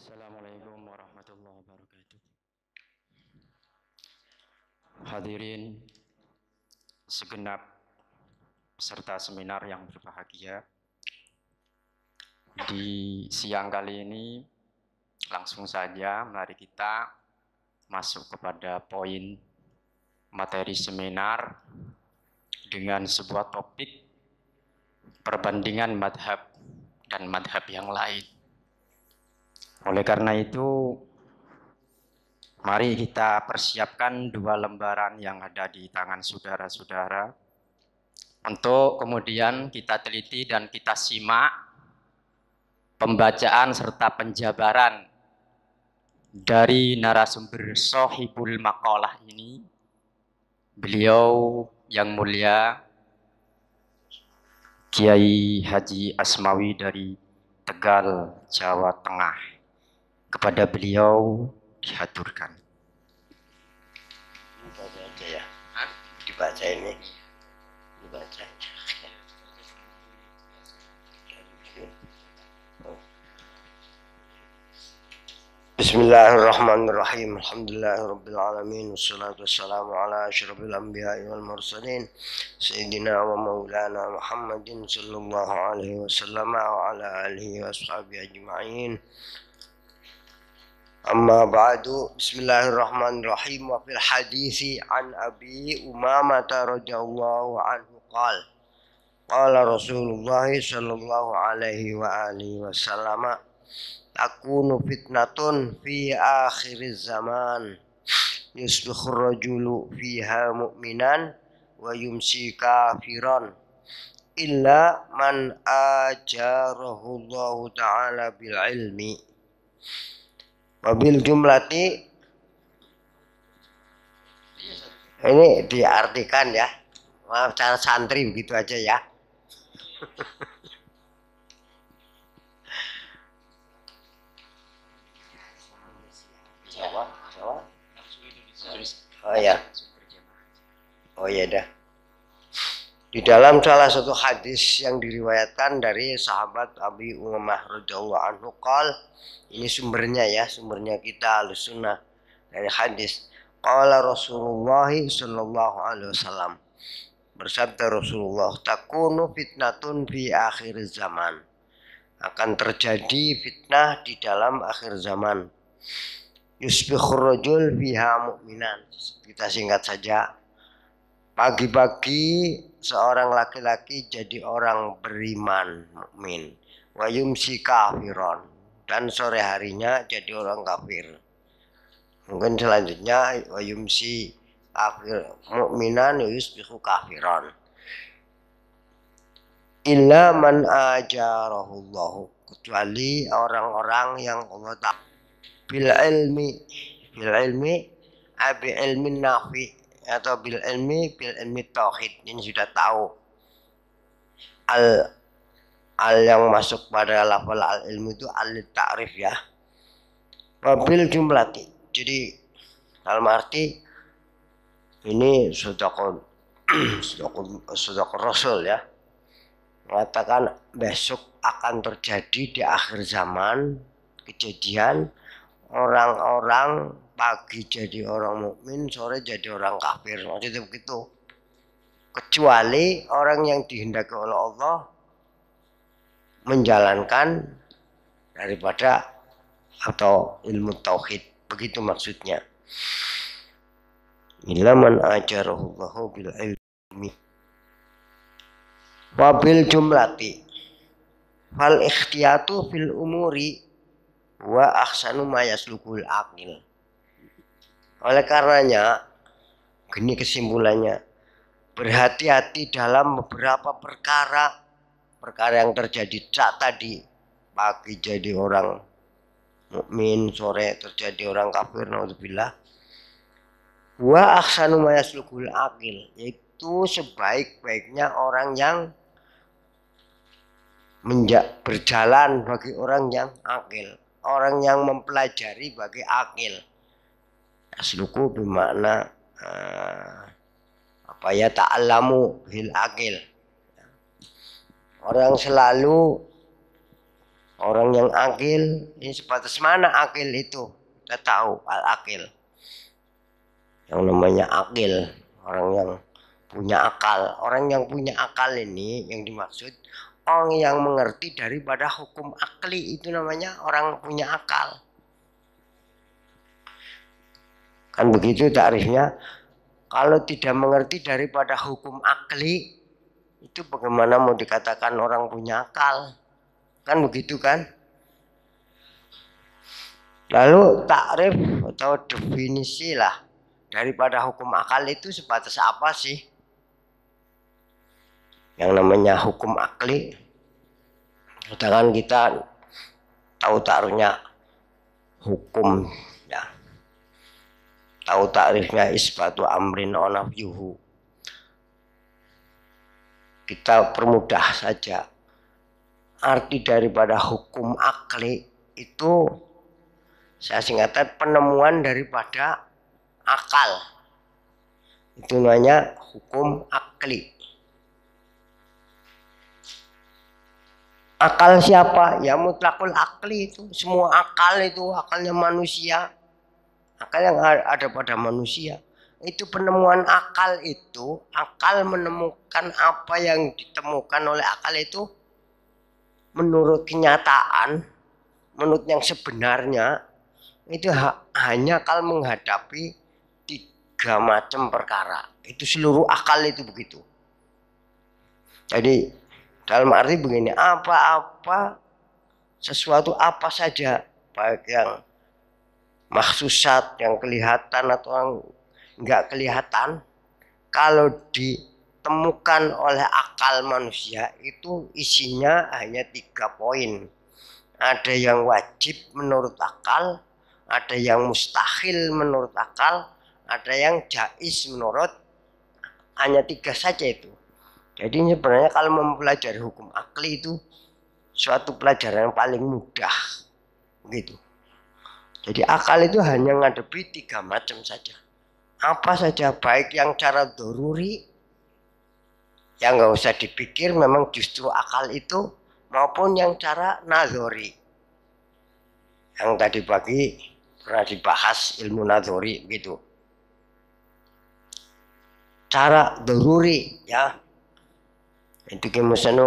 Assalamualaikum warahmatullahi wabarakatuh. Hadirin segenap peserta seminar yang berbahagia. Di siang kali ini langsung saja mari kita masuk kepada poin materi seminar dengan sebuah topik perbandingan madhab dan madhab yang lain. Oleh karena itu, mari kita persiapkan 2 lembaran yang ada di tangan saudara-saudara untuk kemudian kita teliti dan kita simak pembacaan serta penjabaran dari narasumber Sohibul Maqalah ini. Beliau yang mulia Kiai Haji Asmawi dari Tegal, Jawa Tengah. Kepada beliau dihaturkan. Dibaca aja ya. Dibaca ini. Dibaca. Bismillahirrahmanirrahim. Alhamdulillahirabbil alamin wassalatu wassalamu ala asyrafil anbiya'i wal mursalin sayyidina wa maulana Muhammadin sallallahu alaihi wasallam wa ala alihi washabihi ajma'in. Amma ba'du. Bismillahirrahmanirrahim. Wa fil hadithi an Abi Umamah radhiyallahu anhu qala qala Rasulullah sallallahu alaihi wa alihi wasallam takunu fitnatun fi akhiriz zaman yusbihu rajulu fiha mu'minan wa yumsi kafiran illa man ajarahu Allah ta'ala bil ilmi. Wabil jumlati, ini diartikan ya, maaf cara santri begitu aja ya. Jawa. Oh ya dah. Di dalam salah satu hadis yang diriwayatkan dari sahabat Abi Umamah radhiyallahu anhu qala, ini sumbernya ya, sumbernya kita Ahlussunnah dari hadis. Qala Rasulullah sallallahu alaihi wasallam. Bersabda Rasulullah, takunu fitnatun fi akhir zaman. Akan terjadi fitnah di dalam akhir zaman. Yusbihur rajul fiha mu'minan. Kita singkat saja. Pagi-pagi seorang laki-laki jadi orang beriman, mukmin. Wa yumsi kafiron. Dan sore harinya jadi orang kafir. Mungkin selanjutnya wa yumsi kafir mukminan yusbihu kafiron. Illa man ajarahullahu, kecuali orang-orang yang Allah tak bil ilmi abi ilmin nafi atau bil ilmi tauhid. Ini sudah tahu al yang masuk pada lafal al ilmu itu al ta'rif ya. Wabil jumlati, jadi dalam arti ini sedekah Rasul ya, mengatakan besok akan terjadi di akhir zaman kejadian orang-orang pagi jadi orang mukmin, sore jadi orang kafir. Maksudnya begitu. Kecuali orang yang dihendaki oleh Allah menjalankan daripada atau ilmu tauhid. Begitu maksudnya. Illa man ajarahullahu bil ilmi. Wabil jumlati. Fal ikhtiyatu fil umuri wa ahsanu ma yaslukul aqil. Oleh karenanya, gini kesimpulannya, berhati-hati dalam beberapa perkara yang terjadi saat tadi. Pagi jadi orang mukmin, sore terjadi orang kafir, naudzubillah. Wa ahsanu ma yaslukul aqil, yaitu sebaik-baiknya orang yang berjalan bagi orang yang akil, orang yang mempelajari bagi akil. Asluku bermakna ta'allamu bil akil. Orang selalu Orang yang akil, ini sebatas mana akil itu? Kita tahu al-akil. Yang namanya akil, orang yang punya akal. Orang yang punya akal ini yang dimaksud orang yang mengerti daripada hukum akli, itu namanya orang punya akal. Kan begitu takrifnya. Kalau tidak mengerti daripada hukum akli, itu bagaimana mau dikatakan orang punya akal? Kan begitu kan? Lalu takrif atau definisi lah daripada hukum akal itu sebatas apa sih? Yang namanya hukum akli, sedangkan kita tahu taruhnya hukum, ya. Tahu takrifnya isbatu amrin onafyuhu. Kita permudah saja. Arti daripada hukum akli itu saya singkatkan penemuan daripada akal. Itu namanya hukum akli. Akal siapa? Ya mutlakul akli itu. Semua akal itu akalnya manusia. Akal yang ada pada manusia. Itu penemuan akal itu. Akal menemukan apa yang ditemukan oleh akal itu menurut kenyataan, menurut yang sebenarnya, itu hanya akal menghadapi 3 macam perkara. Itu seluruh akal itu begitu. Jadi dalam arti begini, apa-apa sesuatu apa saja, baik yang maksusat, yang kelihatan atau yang enggak kelihatan, kalau ditemukan oleh akal manusia itu isinya hanya 3 poin. Ada yang wajib menurut akal, ada yang mustahil menurut akal, ada yang jais menurut, hanya 3 saja itu. Jadi sebenarnya kalau mempelajari hukum akli itu suatu pelajaran yang paling mudah, begitu. Jadi akal itu hanya ngadepi 3 macam saja. Apa saja, baik yang cara doruri, yang nggak usah dipikir, memang justru akal itu, maupun yang cara nazori. Yang tadi pagi pernah dibahas ilmu nazori, gitu. Cara doruri, ya. Itu Kimuseno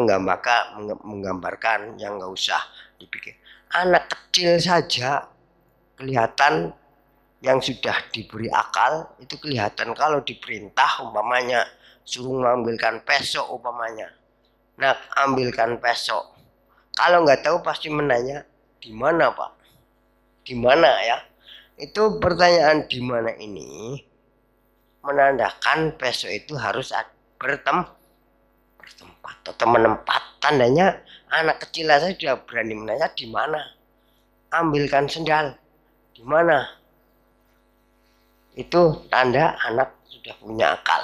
menggambarkan yang nggak usah dipikir. Anak kecil saja kelihatan yang sudah diberi akal itu kelihatan kalau diperintah umpamanya suruh mengambilkan pesok umpamanya. Nah, ambilkan pesok. Kalau nggak tahu pasti menanya di mana Pak? Di mana ya? Itu pertanyaan di mana ini menandakan pesok itu harus bertempat atau menempat. Tandanya anak kecil saja sudah berani menanya di mana. Ambilkan sendal di mana. Itu tanda anak sudah punya akal.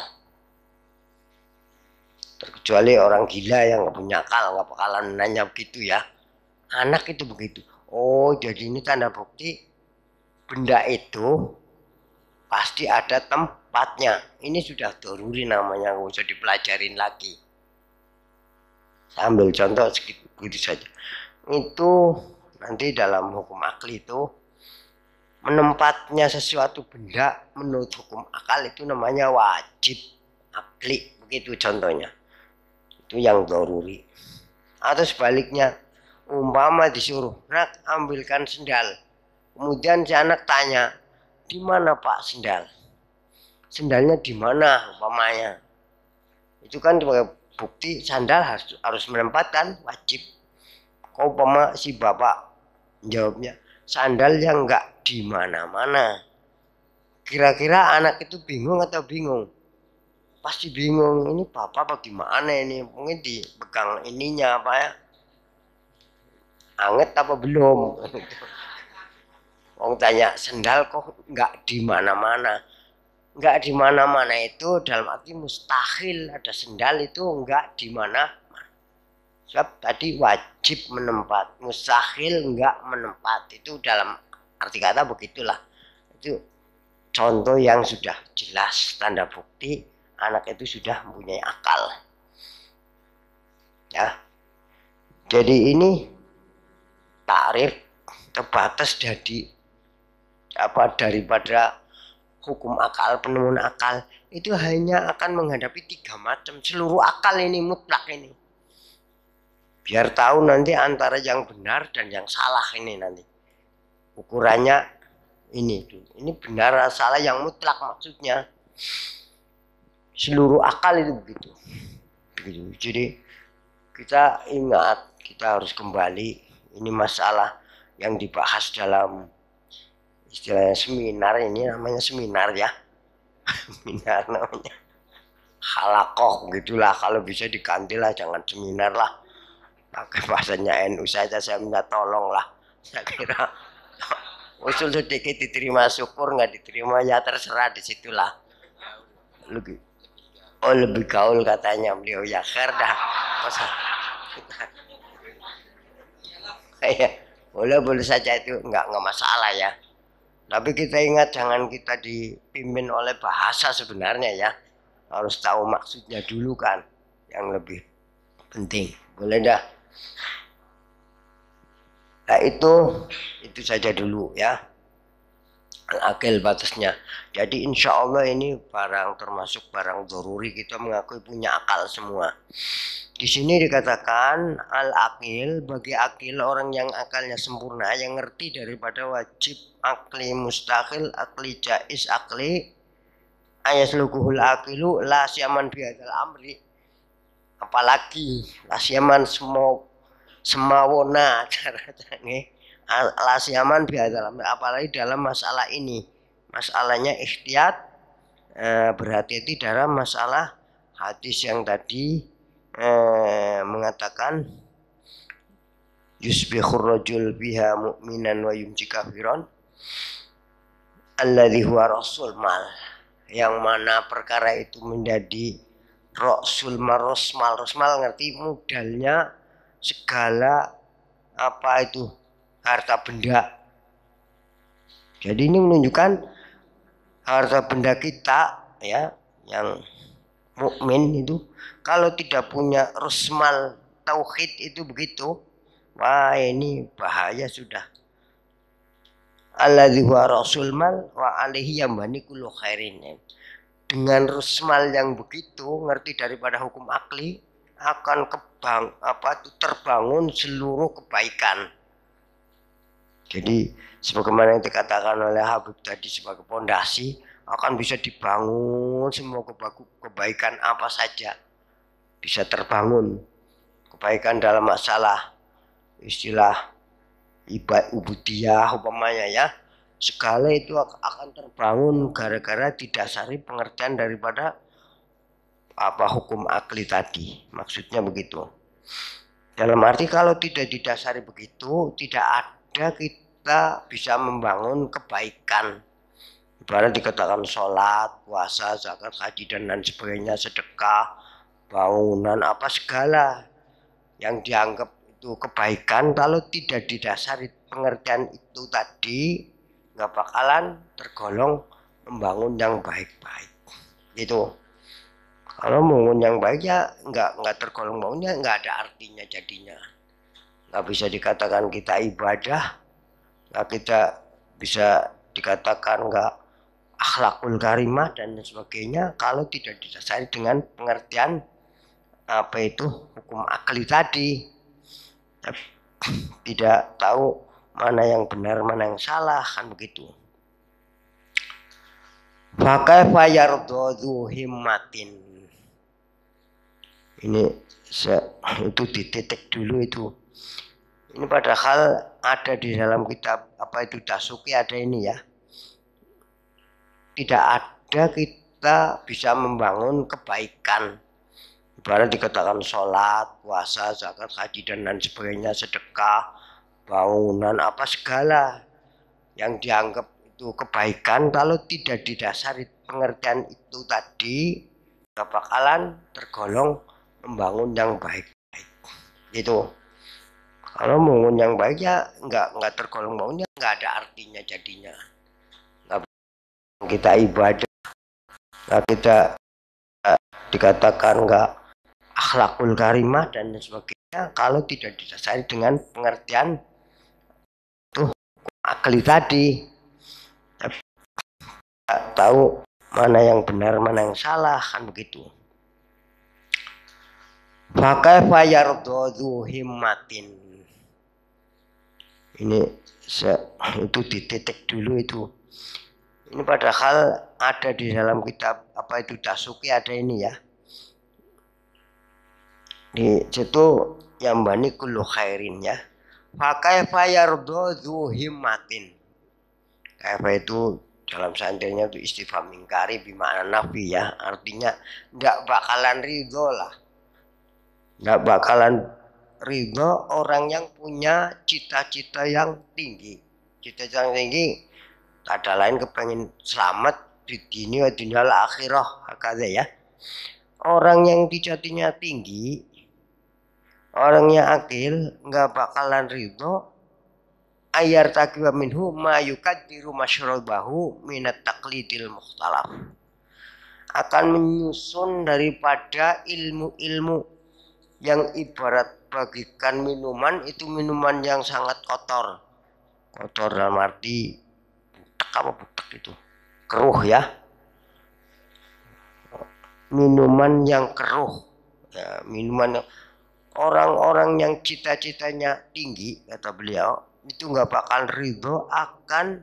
Terkecuali orang gila yang nggak punya akal, nggak bakalan nanya begitu ya. Anak itu begitu. Oh, jadi ini tanda bukti benda itu pasti ada tempatnya. Ini sudah doruri namanya, nggak usah dipelajarin lagi. Saya ambil contoh sedikit begitu saja. Itu nanti dalam hukum akli itu menempatnya sesuatu benda menurut hukum akal itu namanya wajib akli, begitu contohnya. Itu yang doruri. Atau sebaliknya, umpama disuruh, nak ambilkan sendal. Kemudian si anak tanya, di mana Pak sendal? Sendalnya di mana umpamanya? Itu kan bukti sandal harus menempatkan wajib. Kau umpama si bapak jawabnya sandal yang enggak di mana-mana. Kira-kira anak itu bingung atau bingung? Pasti bingung. Ini bapak apa gimana ini? Mungkin dipegang ininya apa ya? Anget apa belum? Orang tanya sandal kok enggak di mana-mana. Enggak di mana-mana itu dalam arti mustahil ada sendal itu enggak di mana. Sebab tadi wajib menempat, mustahil enggak menempat. Itu dalam arti kata begitulah. Itu contoh yang sudah jelas, tanda bukti anak itu sudah mempunyai akal. Ya. Jadi ini takrif terbatas dari daripada hukum akal, penemuan akal itu hanya akan menghadapi 3 macam. Seluruh akal ini mutlak ini. Biar tahu nanti antara yang benar dan yang salah ini nanti. Ukurannya ini tuh. Ini benar salah yang mutlak maksudnya. Seluruh akal itu begitu. Jadi kita ingat, kita harus kembali, ini masalah yang dibahas dalam istilahnya seminar, ini namanya seminar ya. Seminar namanya. Halakoh gitulah, kalau bisa diganti lah, jangan seminar lah. Pakai bahasanya NU saja, saya minta tolong lah. Saya kira usul sedikit diterima syukur, nggak diterima ya terserah, disitulah. Lebih gaul katanya beliau ya, khair dah. Boleh saja itu nggak masalah ya. Tapi kita ingat jangan kita dipimpin oleh bahasa sebenarnya ya. Harus tahu maksudnya dulu kan, yang lebih penting. Boleh dah. Nah itu saja dulu ya. Al-akil batasnya. Jadi insya Allah ini termasuk barang doruri, kita mengakui punya akal semua. Di sini dikatakan al-akil, bagi akil orang yang akalnya sempurna, yang ngerti daripada wajib, akli mustahil, akli jais, akli ayaslukuhul akilu la siaman bihadzal amri. Apalagi la siaman semawona caranya la siaman bihadzal amri, apalagi dalam masalah ini. Masalahnya ikhtiyat, berhati-hati dalam masalah hadis yang tadi mengatakan yusbihur rajul biha mu'minan wa yumsi kafiran alladhi huwa rasul mal, yang mana perkara itu menjadi rasul mal. Rosmal ngerti modalnya segala apa itu harta benda. Jadi ini menunjukkan harta benda kita ya, yang mukmin itu kalau tidak punya rusmal tauhid itu begitu, wah ini bahaya sudah. Alladzi huwa rasul mal wa alaihi yambani kullu khairin. Dengan rusmal yang begitu, ngerti daripada hukum akli, akan terbangun seluruh kebaikan. Jadi sebagaimana yang dikatakan oleh Habib tadi sebagai pondasi, akan bisa dibangun semua kebaikan apa saja, bisa terbangun kebaikan dalam masalah istilah ubudiyah umpamanya ya, segala itu akan terbangun gara-gara didasari pengertian daripada hukum akli tadi, maksudnya begitu. Dalam arti kalau tidak didasari begitu, tidak ada kita bisa membangun kebaikan. Ibarat dikatakan sholat, puasa, zakat, haji dan lain sebagainya, sedekah, bangunan, apa segala yang dianggap itu kebaikan, kalau tidak didasari pengertian itu tadi, nggak bakalan tergolong membangun yang baik-baik. Gitu. Kalau membangun yang baik ya nggak tergolong bangunnya, nggak ada artinya jadinya. Nggak bisa dikatakan kita ibadah, nggak kita bisa dikatakan nggak akhlakul karimah dan sebagainya kalau tidak didasari dengan pengertian apa itu hukum akli tadi. Tidak tahu mana yang benar mana yang salah, kan begitu. Fakaifa yardhu himmatin. Ini itu dititik dulu itu. Ini padahal ada di dalam kitab apa itu Dasuki, ada ini ya. Tidak ada kita bisa membangun kebaikan. Ibarat dikatakan sholat, puasa, zakat, haji dan lain sebagainya, sedekah, bangunan, apa segala yang dianggap itu kebaikan, kalau tidak didasari pengertian itu tadi, nggak bakalan tergolong membangun yang baik-baik. Gitu. Kalau membangun yang baik ya nggak tergolong bangunnya, nggak ada artinya jadinya. Kita ibadah, kita dikatakan nggak akhlakul karimah dan sebagainya kalau tidak didasari dengan pengertian akli tadi, tapi tidak tahu mana yang benar mana yang salah, kan begitu. Fakaifa yardhu himmatin. Ini itu dititik dulu itu. Ini padahal ada di dalam kitab apa itu Dasuki, ada ini ya. Di situ yang bani kullu khairin ya. Fakaifa yardhu himmatin. Kaifa itu dalam santrinya itu istifham ingkari bimakna nafi ya. Artinya enggak bakalan ridho lah. Enggak bakalan ridho orang yang punya cita-cita yang tinggi. Cita-cita yang tinggi ada lain kepengen selamat di dunia dunia akhirah kata ya. Orang yang cita-citanya tinggi, orang yang akil nggak bakalan ridho ayar takiwa minhu ma yukaddiru masyrabahu minat taqlidil mukhtalaf, akan menyusun daripada ilmu-ilmu yang ibarat bagikan minuman itu minuman yang sangat kotor dalam arti butek itu keruh ya, minuman yang keruh ya, minuman yang orang-orang yang cita-citanya tinggi kata beliau itu nggak bakal ridho akan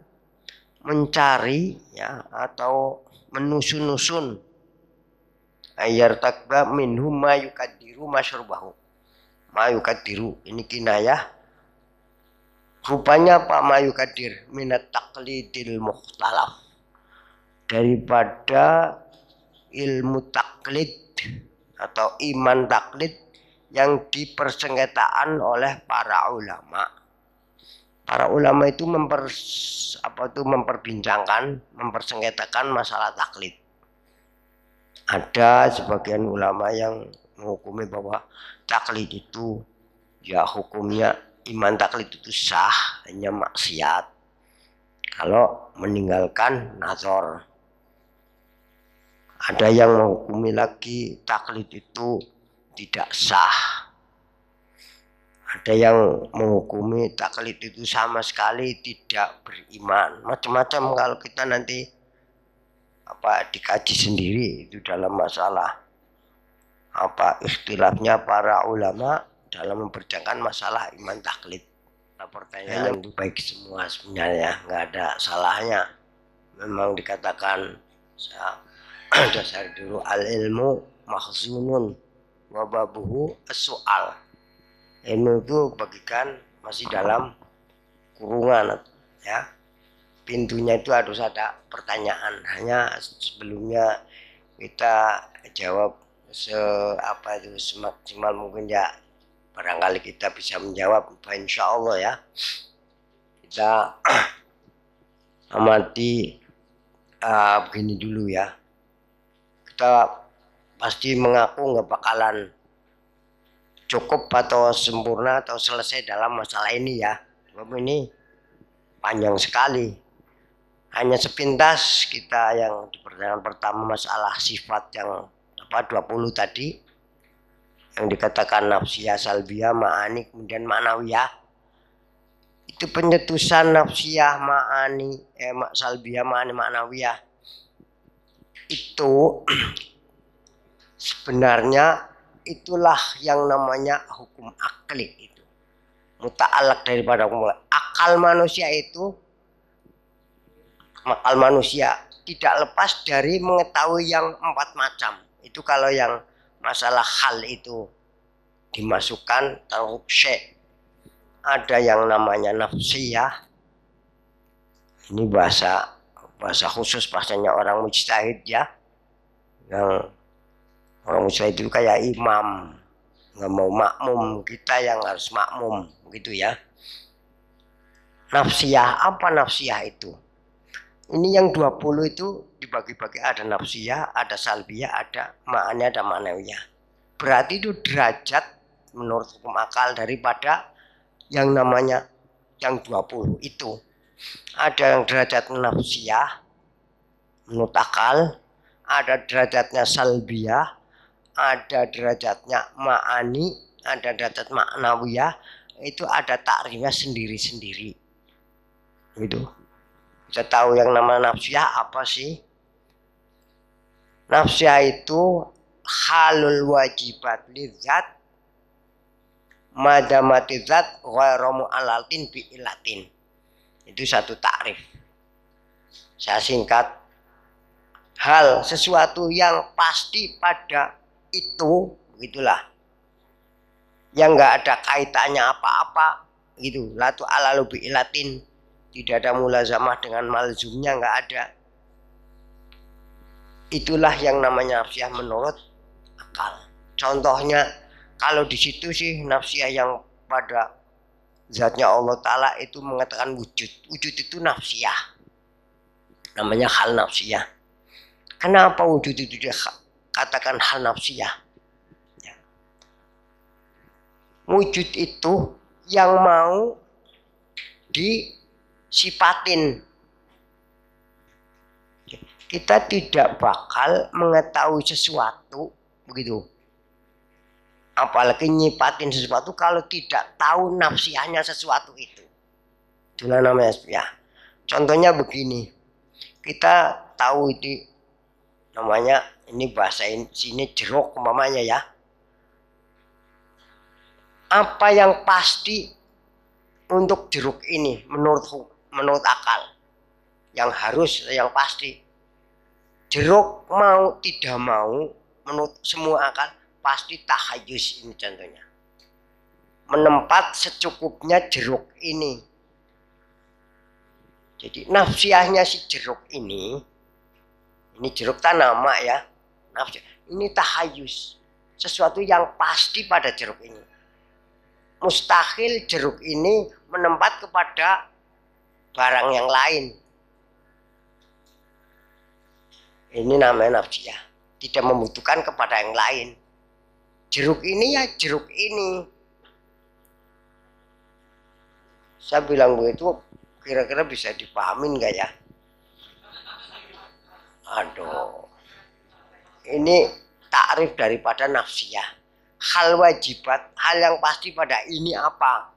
mencari ya atau menusun-nusun ayar takba minhum ma yukaddiru masyrubahu. Ma yukaddiru ini kinayah, rupanya apa ma yukaddir minat taqlidil mukhtalaf, daripada ilmu taklid atau iman taklid yang dipersengketaan oleh para ulama. Para ulama itu memperbincangkan, mempersengketakan masalah taklid. Ada sebagian ulama yang menghukumi bahwa taklid itu ya hukumnya iman taklid itu sah, hanya maksiat kalau meninggalkan nazar. Ada yang menghukumi lagi taklid itu tidak sah. Ada yang menghukumi taklid itu sama sekali tidak beriman. Macam-macam kalau kita nanti dikaji sendiri itu dalam masalah ikhtilafnya para ulama dalam memperbincangkan masalah iman taklid. Pertanyaan itu baik semua sebenarnya, nggak ada salahnya. Memang dikatakan dasar dulu al ilmu mahzunun wa babuhu as-su'al. Ilmu itu bagikan masih dalam kurungan ya. Pintunya itu harus ada pertanyaan. Hanya sebelumnya kita jawab semaksimal mungkin ya. Barangkali kita bisa menjawab insya Allah ya. Kita amati begini dulu ya. Kita pasti mengaku nggak bakalan cukup atau sempurna atau selesai dalam masalah ini ya. Sebab ini panjang sekali. Hanya sepintas kita yang di pertanyaan pertama masalah sifat yang 20 tadi, yang dikatakan nafsiyah, salbiyah, ma'ani, kemudian ma'nawiyah. Itu penyetusan nafsiyah, ma'ani, salbiyah, ma'ani, ma'nawiyah. Itu sebenarnya itulah yang namanya hukum akli itu. Muta'alaq daripada hukum akal manusia itu. Akal manusia tidak lepas dari mengetahui yang 4 macam. Itu kalau yang masalah hal itu dimasukkan taruk syekh. Ada yang namanya nafsiyah. Ini bahasa khusus, bahasanya orang mujtahid ya. Yang orang mujtahid itu kayak imam, nggak mau makmum, kita yang harus makmum, begitu ya. Nafsiyah, apa nafsiyah itu? Ini yang 20 itu dibagi-bagi, ada nafsiyah, ada salbiyah, ada ma'ani, ada ma'nawiyah. Berarti itu derajat menurut hukum akal daripada yang namanya yang 20 itu. Ada yang derajat nafsiyah menurut akal, ada derajatnya salbiyah, ada derajatnya ma'ani, ada derajat ma'nawiyah. Itu ada takrifnya sendiri-sendiri. Gitu. Kita tahu yang namanya nafsiyah apa sih? Nafsiyah itu halul wajibat lidzat madamatizat ghairu mu'allalatin bi ilatin. Itu satu takrif. Saya singkat, hal sesuatu yang pasti pada itu, begitulah, yang nggak ada kaitannya apa-apa, gitu. Latu alalu bi ilatin, tidak ada mulazamah dengan malzumnya, nggak ada. Itulah yang namanya nafsiyah menurut akal. Contohnya, kalau di situ sih nafsiyah yang pada zatnya Allah Ta'ala itu mengatakan wujud. Wujud itu nafsiyah. Namanya hal nafsiyah. Kenapa wujud itu dia katakan hal nafsiyah? Ya. Wujud itu yang mau disipatin. Kita tidak bakal mengetahui sesuatu begitu. Apalagi nyipatin sesuatu kalau tidak tahu nafsiyahnya sesuatu itu. Itulah namanya ya. Contohnya begini. Kita tahu itu namanya, ini bahasa sini jeruk umpamanya ya. Apa yang pasti untuk jeruk ini menurut akal? Yang harus, yang pasti. Jeruk mau tidak mau menurut semua akal pasti tahayus, ini contohnya. Menempat secukupnya jeruk ini. Jadi nafsiyahnya si jeruk ini jeruk tanama ya. Ini tahayus. Sesuatu yang pasti pada jeruk ini. Mustahil jeruk ini menempat kepada barang yang lain. Ini namanya nafsiyah. Tidak membutuhkan kepada yang lain. Jeruk ini ya jeruk ini. Saya bilang begitu kira-kira bisa dipahamin gak ya? Aduh. Ini takrif daripada nafsiyah. Hal wajibat, hal yang pasti pada ini apa?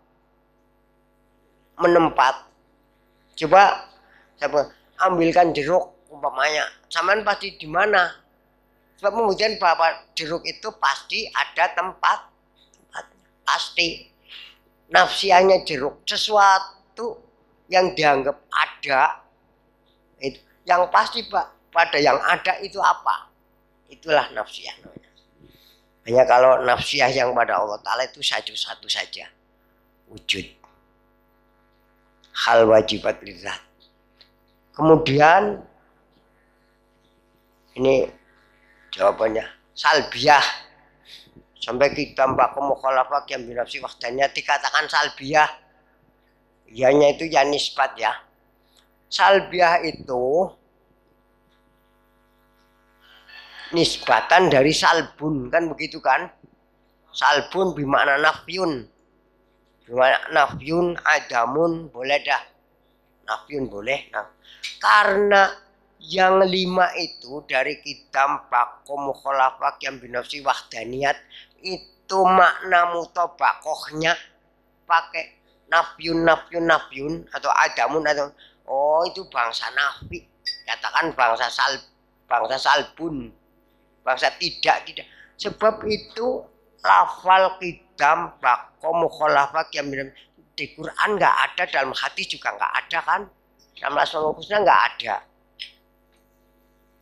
Menempat. Coba saya ambilkan jeruk umpamanya, sampean pasti di mana? Sebab kemudian bahwa jeruk itu pasti ada tempatnya, pasti. Nafsiyahnya jeruk sesuatu yang dianggap ada, itu yang pasti pada yang ada itu apa? Itulah nafsiyah. Hanya kalau nafsiyah yang pada Allah Ta'ala itu satu saja, wujud, hal wajibat lidzat. Kemudian ini jawabannya salbiyah. Sampai kita mbak mukhalafah yang binafsi wahdanya dikatakan salbiyah. Ianya itu ya nisbat ya. Salbiyah itu nisbatan dari salbun, kan begitu kan? Salbun bermakna nafyun. Bermakna nafyun, adamun, boleh dah. Nafyun boleh. Nah, karena yang 5 itu dari kitab bako mukhalafah yang binafsi wahdaniyat itu makna mutabakohnya pakai nafyun atau adamun atau itu bangsa nafi, katakan bangsa salbun, bangsa tidak. Sebab itu lafal kitab bako mukhalafah yang binafsi di Quran nggak ada, dalam hadis juga nggak ada kan, dalam Asmaul Husna nggak ada.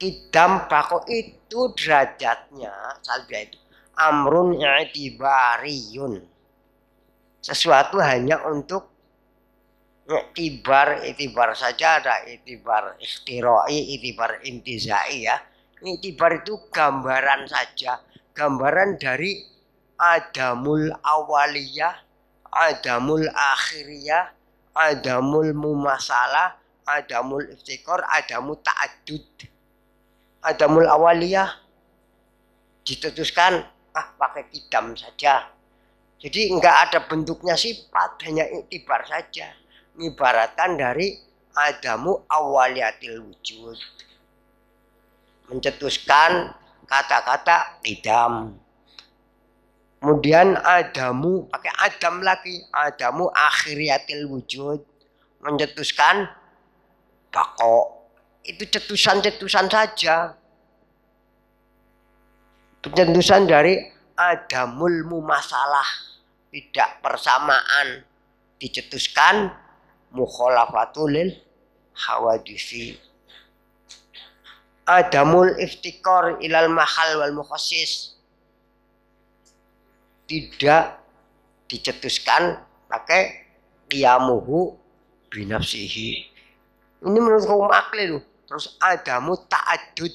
Kidam bako itu derajatnya salbiyah itu amrun i'tibariyun. Sesuatu hanya untuk itibar saja, ada itibar ikhtirai, itibar intizai ya. Itibar itu gambaran saja, gambaran dari adamul awaliyah, adamul akhiriyah, adamul mumasalah, adamul iftikor, adamul ta'adud. Adamul awaliyah ditetuskan pakai kidam saja. Jadi enggak ada bentuknya sifat, hanya iktibar saja. Ibaratkan dari adamu awaliyatil wujud. Mencetuskan kata-kata kidam. Kemudian adamu pakai adam lagi, adamu akhiriyatil wujud. mencetuskan bako. Itu cetusan-cetusan saja. Pencetusan dari adamul mumasalah, tidak persamaan, dicetuskan mukhalafatul hawadisi. Adamul iftikor ilal mahal wal mukhassis, tidak dicetuskan pakai qiyamuhu binafsihi. Ini menurut kaum akli loh. Terus adamu ta'adud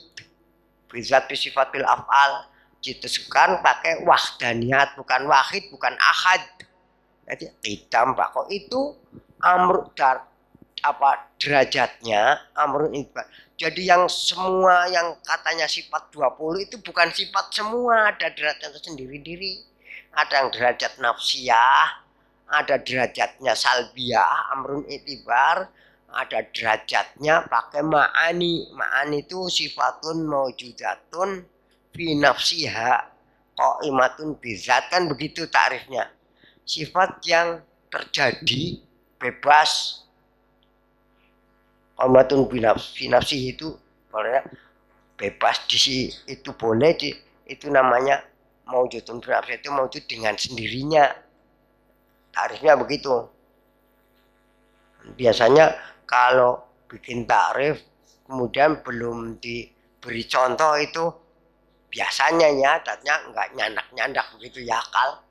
bizat sifatil af'al, dicetuskan pakai wahdaniyat, bukan wahid, bukan ahad. Jadi qidam bako itu amr derajatnya amrun itbaq. Jadi yang semua yang katanya sifat 20 itu bukan sifat semua, ada derajatnya sendiri-sendiri. Ada yang derajat nafsiyah, ada derajatnya salbiyah, amrun itibar, ada derajatnya pakai ma'ani. Ma'ani itu sifatun maujudatun fi nafsiha qaimatun bizat, kan begitu takrifnya. Sifat yang terjadi bebas, qaimatun fi nafsihi itu bebas di itu boleh itu namanya maujudun fi nafsihi, itu maujud dengan sendirinya. Takrifnya begitu. Biasanya kalau bikin takrif kemudian belum diberi contoh itu biasanya nyatanya nggak nyandak-nyandak begitu ya akal.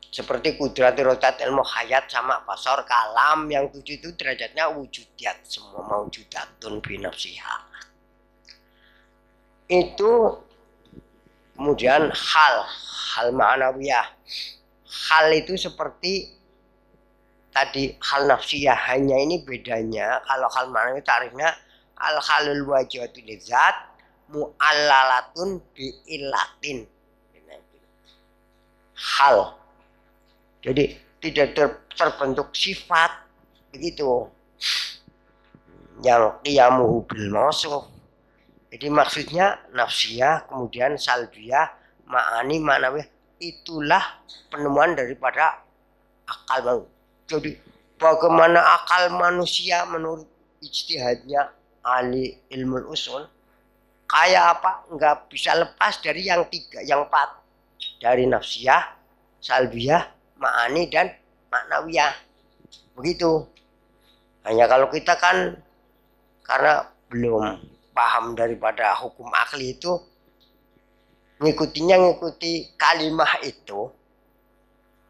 Seperti kudrati rotat ilmu hayat sama pasor kalam, yang 7 itu derajatnya wujudiyat, semua maujudatun binafsiha. Itu kemudian hal ma'nawiyah. Hal itu seperti tadi hal nafsiyah, hanya ini bedanya. Kalau hal ma'nawiyah tarifnya al halul wajibatu lidzat mu'allalatun bi'illatin. Hal, jadi tidak terbentuk sifat begitu. Yang qiyamuhu bil mausuf. Jadi maksudnya nafsiyah, kemudian salbiyah, ma'ani, ma'nawiyah, itulah penemuan daripada akal manusia. Jadi bagaimana akal manusia menurut ijtihadnya ahli ilmu usul, kayak apa? Nggak bisa lepas dari yang 3, yang 4, dari nafsiyah, salbiyah, ma'ani, dan ma'nawiyah. Begitu. Hanya kalau kita kan karena belum paham daripada hukum akli itu, ngikuti kalimah itu,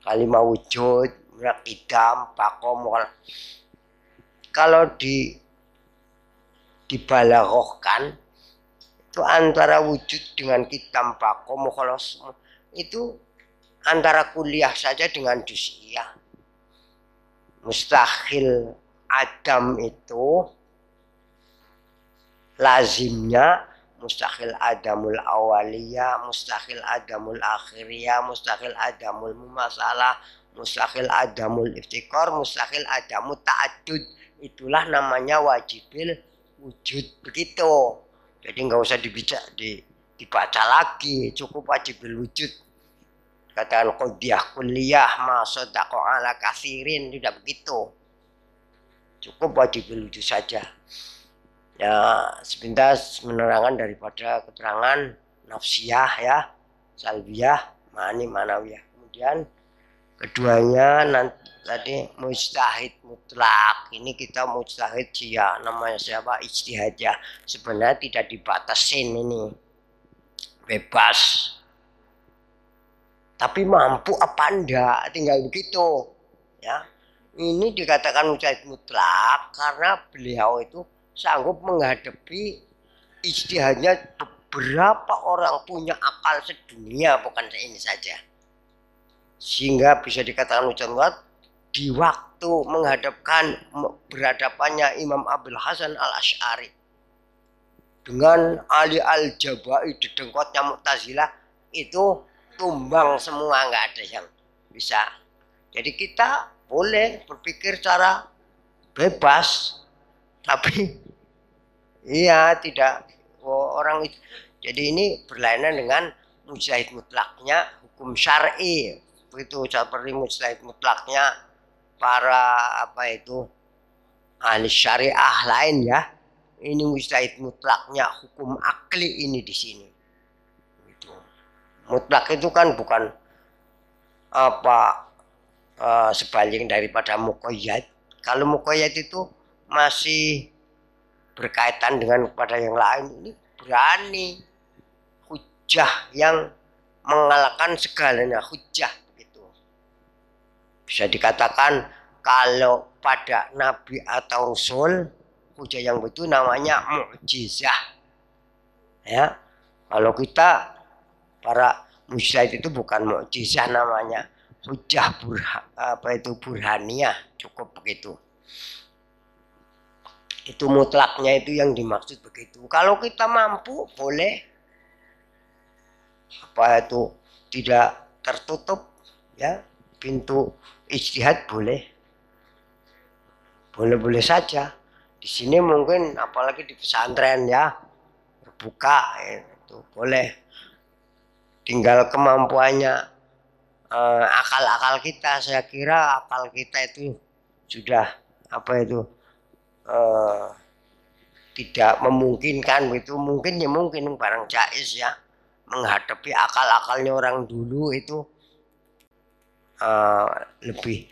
kalimah wujud, qidam, baqo. Kalau dibalaghahkan itu antara wujud dengan qidam, baqo, mukhalas itu antara kuliah saja dengan juz'iyah. Mustahil adam itu lazimnya mustahil adamul awaliyah, mustahil adamul akhiriyah, mustahil adamul mumasalah, mustahil adamul iftikor, mustahil adamul ta'adud. Itulah namanya wajibil wujud, begitu. Jadi nggak usah dibaca lagi, cukup wajibil wujud. Katakan qudiyah kulliyah ma sadaqo ala kasirin, tidak begitu. Cukup wajibil wujud saja. Ya, sepintas menerangkan daripada keterangan nafsiyah ya, salbiyah, ma'ani, ma'nawiyah. Kemudian keduanya nanti tadi mujtahid mutlak. Ini kita mujtahid ya, namanya siapa? Ijtihad ya. Sebenarnya tidak dibatasin ini. Bebas. Tapi mampu apa enggak? Tinggal begitu. Ya. Ini dikatakan mujtahid mutlak karena beliau itu sanggup menghadapi ijtihadnya beberapa orang punya akal sedunia, bukan ini saja. Sehingga bisa dikatakan mujtahid di waktu berhadapannya Imam Abul Hasan al-Asy'ari dengan Ali al-Jabai, dedengkotnya Mu'tazilah, itu tumbang semua, nggak ada yang bisa. Jadi kita boleh berpikir secara bebas, tapi iya tidak orang itu. Jadi ini berlainan dengan mujtahid mutlaknya hukum syar'i. Begitu seperti mujtahid mutlaknya para ahli syariah lain ya, ini mujtahid mutlaknya hukum akli ini di sini. Gitu. Mutlak itu kan bukan sebalik daripada muqayyad. Kalau muqayyad itu masih berkaitan dengan kepada yang lain, ini berani hujjah yang mengalahkan segalanya, hujjah gitu. Bisa dikatakan kalau pada nabi atau rasul hujjah yang betul namanya mukjizah. Ya. Kalau kita para mujtahid itu bukan mukjizah namanya, hujjah burhaniyah, cukup begitu. Itu mutlaknya itu yang dimaksud begitu. Kalau kita mampu boleh tidak tertutup ya, pintu ijtihad boleh saja. Di sini mungkin apalagi di pesantren ya terbuka itu boleh, tinggal kemampuannya akal-akal kita. Saya kira akal kita itu sudah tidak memungkinkan begitu. Mungkin barang jaiz ya menghadapi akal-akalnya orang dulu itu lebih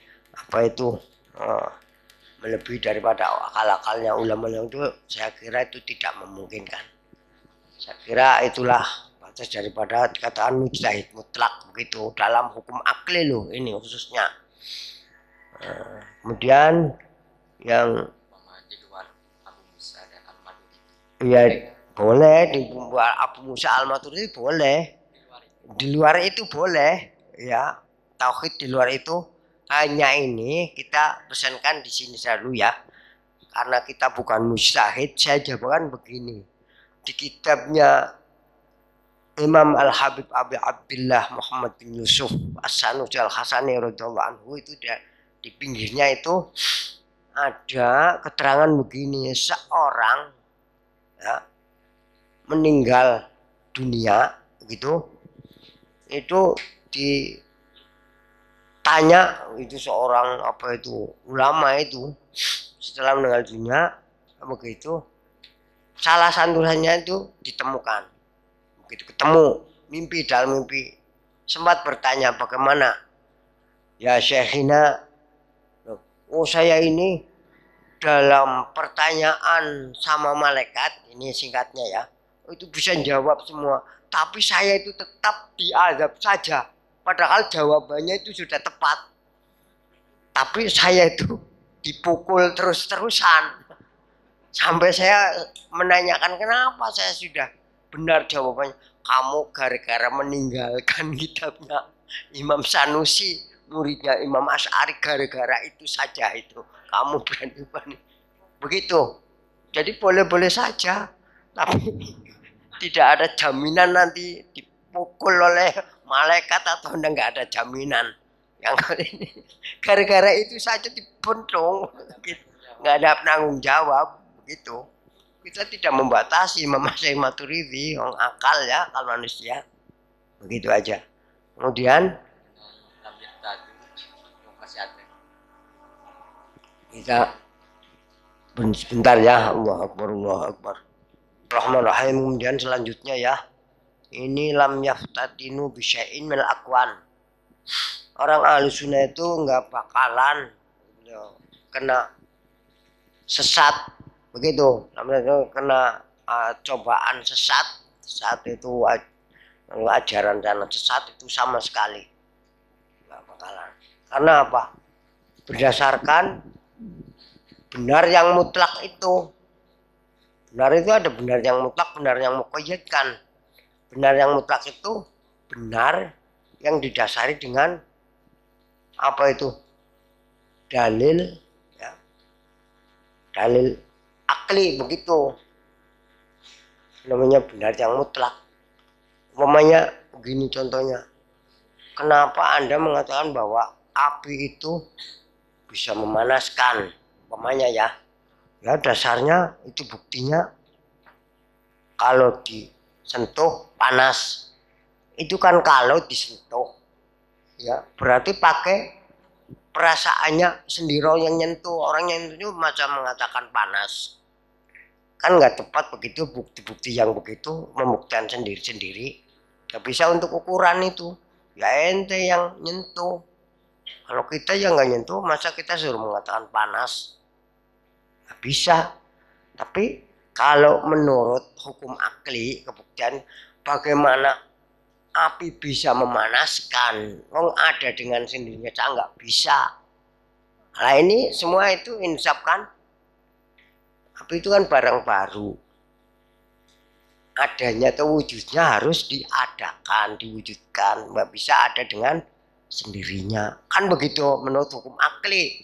melebihi daripada akal-akalnya ulama yang itu. Saya kira itu tidak memungkinkan. Saya kira itulah batas daripada dikatakan mujtahid mutlak begitu dalam hukum akli loh ini khususnya. Kemudian yang di luar Abu Musa dan Al-Maturidi. Ya boleh di Abu Musa Al-Maturidi boleh. Di luar itu boleh ya. Tauhid di luar itu hanya ini kita pesankan di sini dulu ya. Karena kita bukan mujtahid, saya jabarkan begini. Di kitabnya Imam Al-Habib Abi Abdullah Muhammad bin Yusuf As-Sanusi Al-Hasani radhiyallahu anhu itu di pinggirnya itu ada keterangan begini, seorang ya, meninggal dunia gitu, itu ditanya itu seorang ulama itu setelah meninggal dunia begitu, salah santulannya itu ditemukan. Begitu ketemu dalam mimpi sempat bertanya bagaimana ya Syekhina, oh saya ini dalam pertanyaan sama malaikat, ini singkatnya ya, itu bisa jawab semua, tapi saya itu tetap diazab saja, padahal jawabannya itu sudah tepat, tapi saya itu dipukul terus-terusan sampai saya menanyakan kenapa saya sudah benar jawabannya. Kamu gara-gara meninggalkan kitabnya Imam Sanusi, muridnya Imam Asy'ari, gara-gara itu saja itu kamu berani begitu. Jadi boleh-boleh saja, tapi tidak ada jaminan nanti dipukul oleh malaikat atau enggak ada jaminan. Yang kali ini gara-gara itu saja dibuntung, nggak ada penanggung jawab begitu. Kita tidak membatasi Imam Syekh Maturidi, orang akal ya, akal manusia. Begitu aja. Kemudian kita sebentar ya, Allah Akbar, Allah Akbar. Rahman Rahim. Kemudian selanjutnya ya, ini lam yaftatinu bisya'in min aqwan. Orang ahli sunnah itu nggak bakalan kena sesat begitu, namanya kena cobaan sesat saat itu, ajaran dan sesat itu sama sekali nggak bakalan. Karena apa? Berdasarkan benar yang mutlak itu. Benar itu ada benar yang mutlak, benar yang muqayyad kan. Benar yang mutlak itu benar yang didasari dengan dalil ya, dalil akli begitu, namanya benar yang mutlak. Umpamanya begini contohnya, kenapa Anda mengatakan bahwa api itu bisa memanaskan, umpamanya ya dasarnya itu buktinya kalau disentuh panas, itu kan kalau disentuh ya berarti pakai perasaannya sendiri yang nyentuh. Orang yang nyentuh macam mengatakan panas. Kan nggak tepat begitu, bukti-bukti yang begitu membuktikan sendiri-sendiri. Nggak bisa untuk ukuran itu. Ya ente yang nyentuh. Kalau kita yang nggak nyentuh, masa kita suruh mengatakan panas? Nggak bisa. Tapi kalau menurut hukum akli, kebuktian bagaimana api bisa memanaskan, wong ada dengan sendirinya, saya nggak bisa. Nah ini semua itu insaf kan? Api itu kan barang baru. Adanya atau wujudnya harus diadakan, diwujudkan. Nggak bisa ada dengan sendirinya. Kan begitu menurut hukum akli.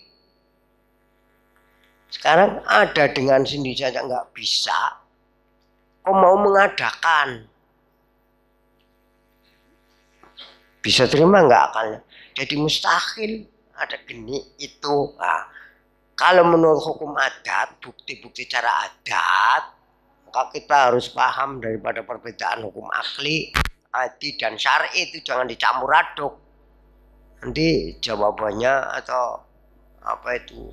Sekarang ada dengan sendiri saja nggak bisa. Kok mau mengadakan? Bisa terima nggak akalnya? Jadi mustahil ada geni itu. Nah, kalau menurut hukum adat, bukti-bukti cara adat, maka kita harus paham daripada perbedaan hukum akli, adi dan syar'i itu jangan dicampur aduk. Nanti jawabannya atau apa itu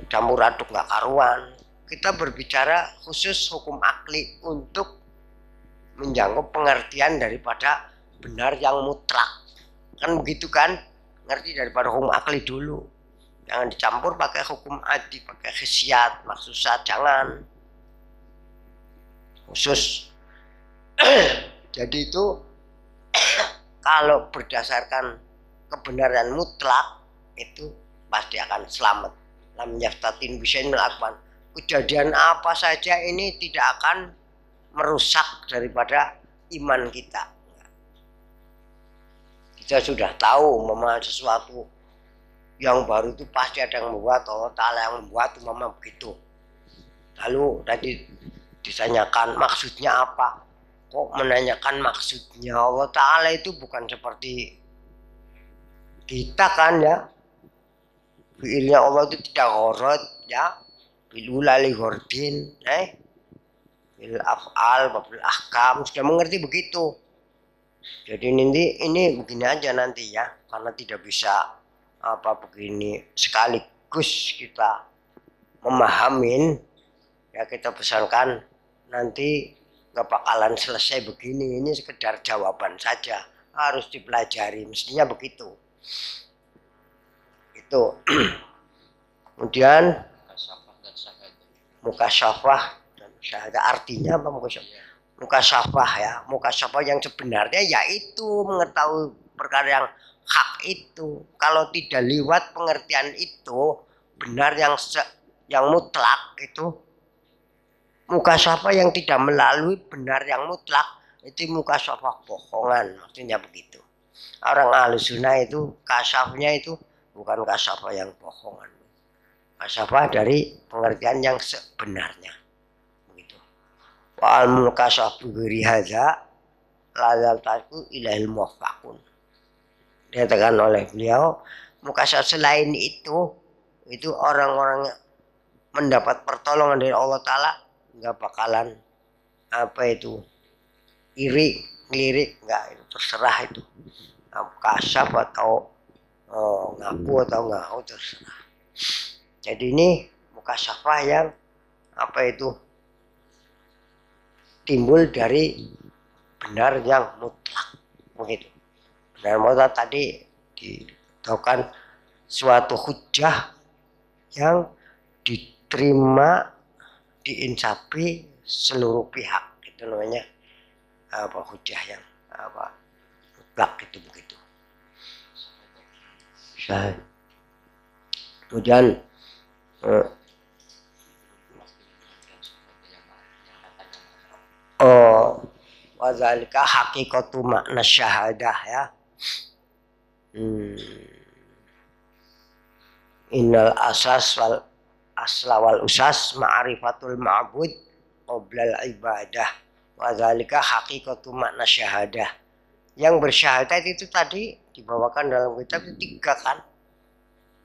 campur aduk nggak karuan. Kita berbicara khusus hukum akli untuk menjangkau pengertian daripada benar yang mutlak. Kan begitu kan? Ngerti daripada hukum akli dulu. Jangan dicampur pakai hukum adi, pakai khisiat, maksusat, jangan. Khusus. Jadi itu kalau berdasarkan kebenaran mutlak itu pasti akan selamat. Lam yaftatin bisain melakukan kejadian apa saja ini tidak akan merusak daripada iman kita. Kita sudah tahu memang sesuatu yang baru itu pasti ada yang membuat, Allah Ta'ala yang membuat, memang begitu. Lalu tadi ditanyakan maksudnya apa? Kok menanyakan maksudnya? Allah Ta'ala itu bukan seperti kita kan ya. Fi'ilnya Allah itu tidak ghorod ya. Bilulali ghordin. Bil af'al, babil ahkam. Sudah mengerti begitu. Jadi ini begini aja nanti ya. Karena tidak bisa apa begini sekaligus kita memahamin. Ya kita pesankan nanti nggak bakalan selesai begini. Ini sekedar jawaban saja. Harus dipelajari. Mestinya begitu. Itu. Kemudian mukasyafah dan syahadah. Artinya apa mukasyafah? Mukasyafah ya. Mukasyafah yang sebenarnya yaitu mengetahui perkara yang hak itu. Kalau tidak lewat pengertian itu benar yang mutlak itu. Mukasyafah yang tidak melalui benar yang mutlak itu mukasyafah bohongan, maksudnya begitu. Orang Ahlus Sunnah itu kasyafnya itu bukan kasyafah yang bohongan. Kasyafah dari pengertian yang sebenarnya. Begitu. Wa al-mukasyafu biri hadza la yaltaqu ilal muwaffaqun. Dikatakan oleh beliau, mukasyaf selain itu orang-orang mendapat pertolongan dari Allah Ta'ala nggak bakalan apa itu iri, ngelirik, nggak, itu terserah itu. Kasyaf atau ngaku atau nggak, terserah. Jadi ini mukasyafah yang apa itu timbul dari benar yang mutlak, begitu. Benar mutlak tadi ditahukan suatu hujjah yang diterima, diinsafi seluruh pihak, itu namanya apa hujjah yang apa mutlak itu begitu. Kemudian wadzalika hakikatu makna syahadah ya. Innal asas wal asla wal usas ma'rifatul ma'bud qoblal ibadah. Wadzalika hakikatu makna syahadah. Yang bersyahadat itu tadi dibawakan dalam kitab itu 3 kan.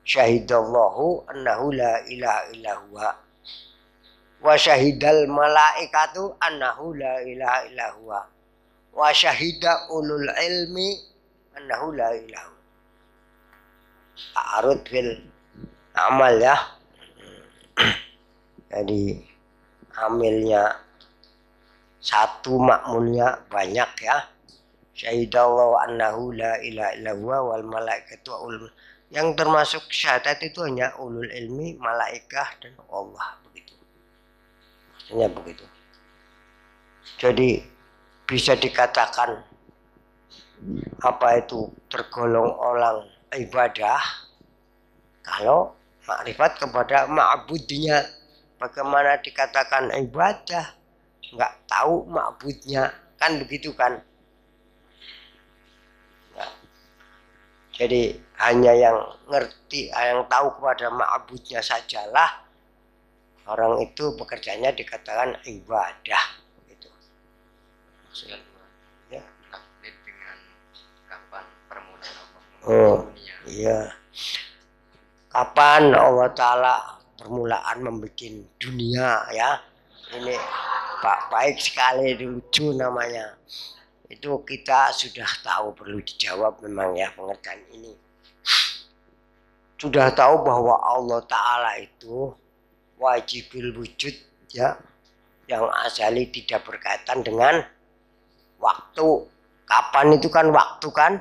Syahidallahu annahu la ilaha illa huwa. Wa syahidal malaikatu annahu la ilaha illa huwa. Wa syahida ulul ilmi annahu la ilaha. ta'arud fil amal ya. Jadi amilnya satu, makmulnya banyak ya. Syahidallahu annahu la ilaha illa huwa wal malaikatu ulul. Yang termasuk syahadat itu hanya ulul ilmi, malaikah dan Allah, begitu. Hanya begitu. Jadi bisa dikatakan apa itu tergolong orang ibadah kalau makrifat kepada ma'budnya. Bagaimana dikatakan ibadah? Nggak tahu ma'budnya, kan begitu kan? Ya. Jadi hanya yang ngerti, yang tahu kepada ma'budnya sajalah orang itu pekerjaannya dikatakan ibadah, begitu. Yang kedua, Ya. taklid dengan kapan permulaan Allah Oh, dunia. iya. Kapan Allah Ta'ala permulaan membuat dunia ya? Ini baik sekali, lucu namanya. Itu kita sudah tahu, perlu dijawab memang ya pengertian ini. Sudah tahu bahwa Allah Ta'ala itu wajibul wujud ya, yang asali tidak berkaitan dengan waktu. Kapan itu kan waktu kan?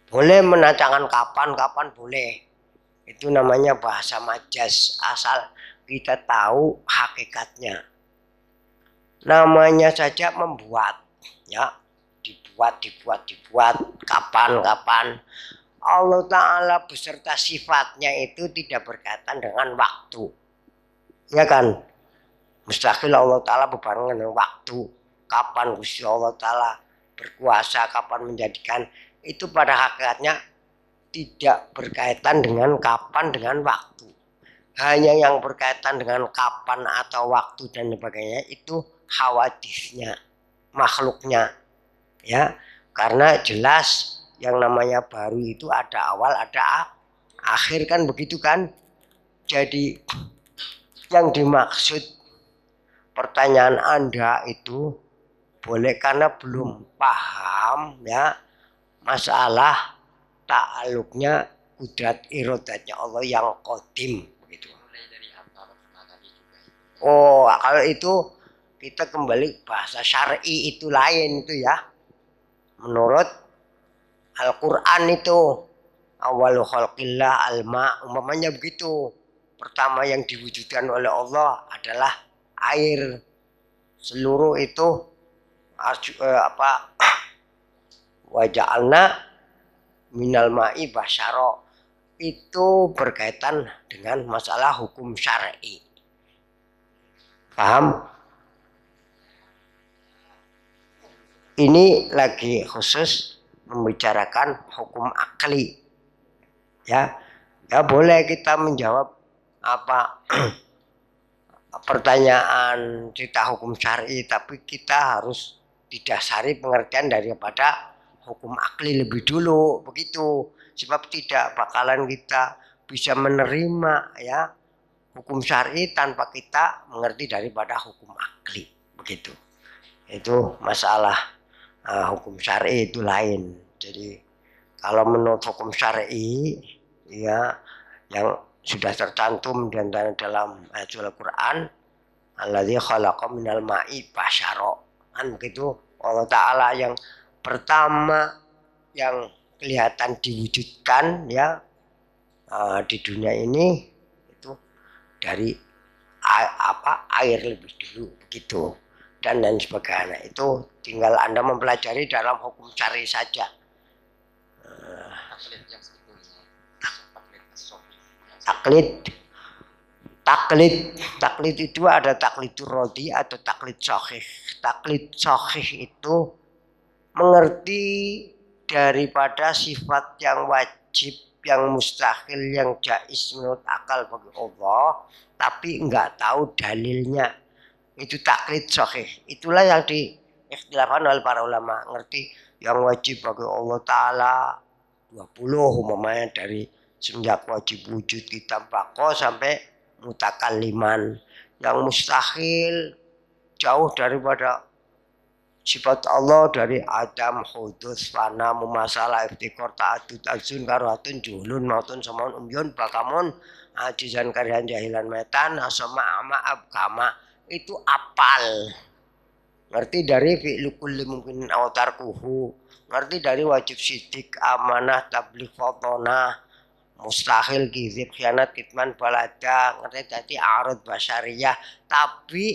Boleh menanyakan kapan boleh. Itu namanya bahasa majas, asal kita tahu hakikatnya. Namanya saja membuat ya, dibuat kapan. Allah Ta'ala beserta sifatnya itu tidak berkaitan dengan waktu. Ya kan? Mustahil Allah Ta'ala berbarengan dengan waktu. Kapan Gusti Allah Ta'ala berkuasa, kapan menjadikan, itu pada hakikatnya tidak berkaitan dengan kapan, dengan waktu. Hanya yang berkaitan dengan kapan atau waktu dan sebagainya itu hawadisnya, makhluknya. Ya, karena jelas yang namanya baru itu ada awal, ada akhir kan begitu kan. Jadi yang dimaksud pertanyaan Anda itu boleh karena belum paham ya masalah ta'aluknya kudrat irodatnya Allah yang qadim begitu. Mulai dari apa pertama tadi juga itu. Oh, kalau itu kita kembali bahasa syar'i itu lain itu ya. Menurut Al-Quran itu awal khalqillah al-ma, umpamanya begitu. Pertama yang diwujudkan oleh Allah adalah air. Seluruh itu waja'alna minal ma'i basyara, itu berkaitan dengan masalah hukum syar'i. Paham? Ini lagi khusus membicarakan hukum akli. Ya, ya boleh kita menjawab apa pertanyaan cerita hukum syar'i, tapi kita harus didasari pengertian daripada hukum akli lebih dulu begitu. Sebab tidak bakalan kita bisa menerima ya hukum syar'i tanpa kita mengerti daripada hukum akli begitu. Itu masalah hukum syar'i itu lain. Jadi kalau menurut hukum syar'i ya yang sudah tercantum di antara dalam ayat Al-Quran, alladzi khalaqa minal ma'i basyara, kan begitu. Allah Ta'ala yang pertama yang kelihatan diwujudkan ya di dunia ini itu dari air lebih dulu begitu, dan lain sebagainya. Itu tinggal Anda mempelajari dalam hukum syar'i saja. Taklid yang sebetulnya taklid as-sofi. Taklid itu ada taklid rodi atau taklid sahih. Taklid sahih itu mengerti daripada sifat yang wajib, yang mustahil, yang jaiz menurut akal bagi Allah, tapi enggak tahu dalilnya. Itu taklid sahih. Itulah yang diikhtilafkan oleh para ulama. Ngerti yang wajib bagi Allah Ta'ala 20 umpamanya dari semenjak wajib wujud kitab bako sampai mutakalliman. Yang mustahil jauh daripada sifat Allah dari adam, hudus, fana, mumasalah, iftikor, ta'adud, azun, karuhatun, juhlun, mautun, samaun, umyun, bakamun, ajizan, karyan, jahilan, metan, asoma, ama, abkama. Itu apal. Ngerti dari fi'lu kulli mungkin awtar kuhu. Ngerti dari wajib sidik, amanah, tabligh, fotona, mustahil, gizib, khianat, kitman, balada. Ngerti dari arud, basyariyah. Tapi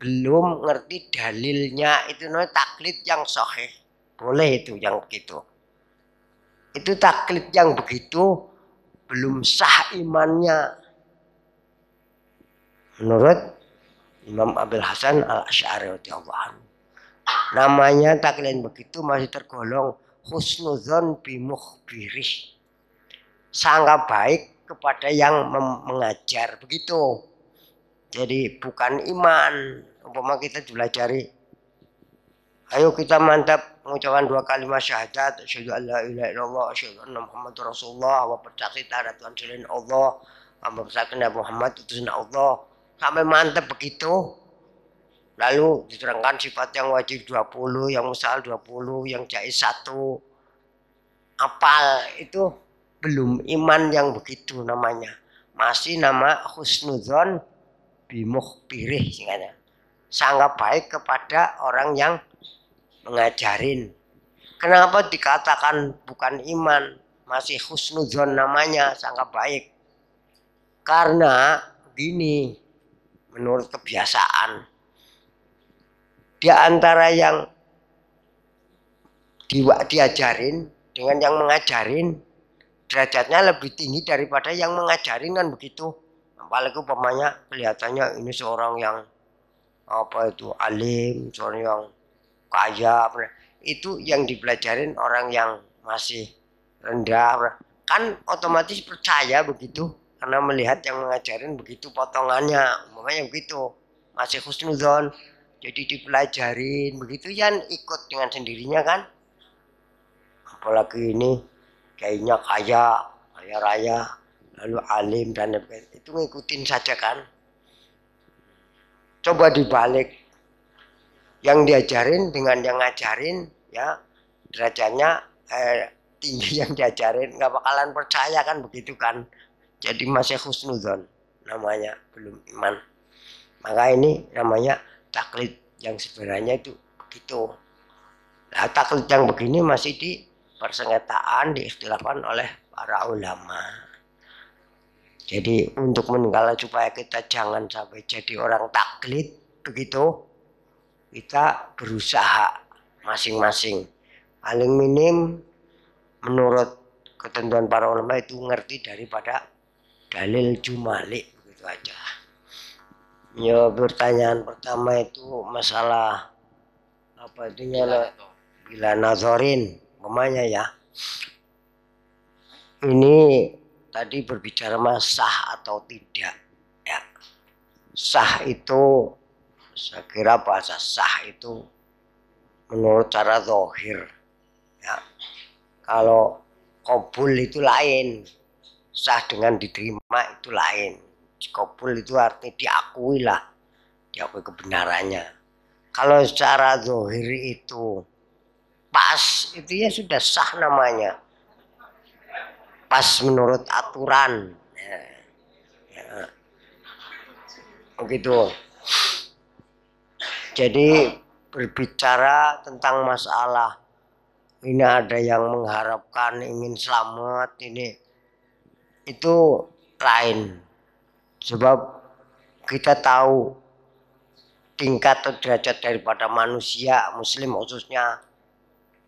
belum ngerti dalilnya, itu namanya taklid yang sahih. Boleh itu yang begitu. Itu taklid yang begitu belum sah imannya. Menurut Imam Abil Hasan Al-Asy'ari radhiyallahu anhu. Namanya taklid begitu masih tergolong husnudzon bimukhbirih. Sangka baik kepada yang mengajar begitu. Jadi bukan iman. Umpama kita dilajari, ayo kita mantap mengucapkan 2 kalimat syahadat, asyhadu an la ilaha illallah, asyhadu anna Muhammadar Rasulullah, wa percaya ada Tuhan selain Allah, wa percaya Nabi Muhammad utusan Allah. Sampai mantap begitu. Lalu diterangkan sifat yang wajib 20, yang mustahil 20, yang jaiz 1. Apal itu belum iman yang begitu namanya. Masih nama husnudzon bimukhbirih singkatnya. Sangat baik kepada orang yang mengajarin. Kenapa dikatakan bukan iman, masih husnudzon namanya, sangat baik? Karena gini, menurut kebiasaan, di antara yang diajarin dengan yang mengajarin, derajatnya lebih tinggi daripada yang mengajarin, kan begitu. Apalagi umpamanya kelihatannya ini seorang yang alim, seorang yang kaya, itu yang dipelajarin orang yang masih rendah, kan otomatis percaya begitu karena melihat yang mengajarin begitu potongannya, umpamanya begitu, masih husnudzon, jadi dipelajarin begitu kan ikut dengan sendirinya kan. Apalagi ini kayaknya kaya raya, lalu alim dan itu ngikutin saja kan. Coba dibalik, yang diajarin dengan yang ngajarin ya derajatnya tinggi yang diajarin, nggak bakalan percaya kan begitu kan. Jadi masih husnudzon namanya, belum iman. Maka ini namanya taklid yang sebenarnya itu begitu. Nah, taklid yang begini masih di persengketaan, diikhtilafkan oleh para ulama. Jadi untuk meninggal supaya kita jangan sampai jadi orang taklid begitu, kita berusaha masing-masing. Paling minim menurut ketentuan para ulama itu ngerti daripada dalil jumalik, begitu aja. Ya, pertanyaan pertama itu masalah apa itu bila nazorin, umpamanya ya. Ini tadi berbicara sah atau tidak ya. Sah itu, saya kira bahasa sah itu menurut cara zahir ya. Kalau qabul itu lain, sah dengan diterima itu lain. Qabul itu artinya diakui lah, diakui kebenarannya. Kalau secara zahir itu pas, itu ya sudah sah namanya, pas menurut aturan ya. Begitu. Jadi berbicara tentang masalah ini ada yang mengharapkan ingin selamat, ini itu lain. Sebab kita tahu tingkat atau derajat daripada manusia muslim khususnya.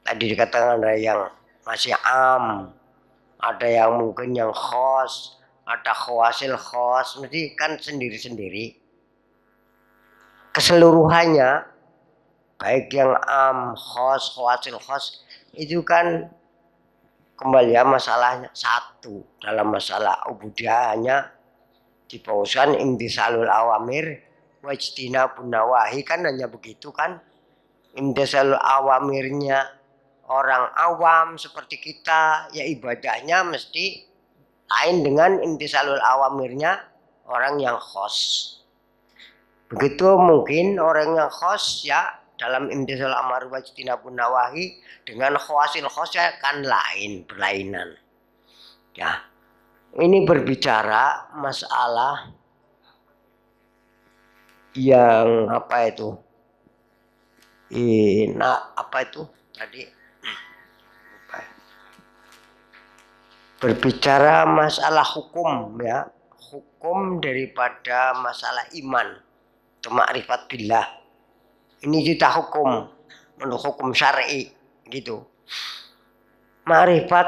Tadi dikatakan ada yang masih ada yang mungkin yang khos, ada khawasil khos, mesti kan sendiri-sendiri. Keseluruhannya baik yang khos, khawasil khos itu kan kembali ya masalahnya satu. Dalam masalah ubudiyah hanya dipauskan imtisalul awamir wajtinabun nawahi, kan hanya begitu kan. Imtisalul awamirnya orang awam seperti kita ya ibadahnya mesti lain dengan imtisalul awamirnya orang yang khos. Begitu mungkin orang yang khos ya dalam imtisal amar wa ijtinabun nawahi dengan khawasil khosya kan lain, berlainan. Ya. Ini berbicara masalah yang apa itu? Apa itu tadi? Berbicara masalah hukum ya, hukum daripada masalah iman atau ma'rifat billah. Ini kita hukum menurut hukum syar'i gitu. Ma'rifat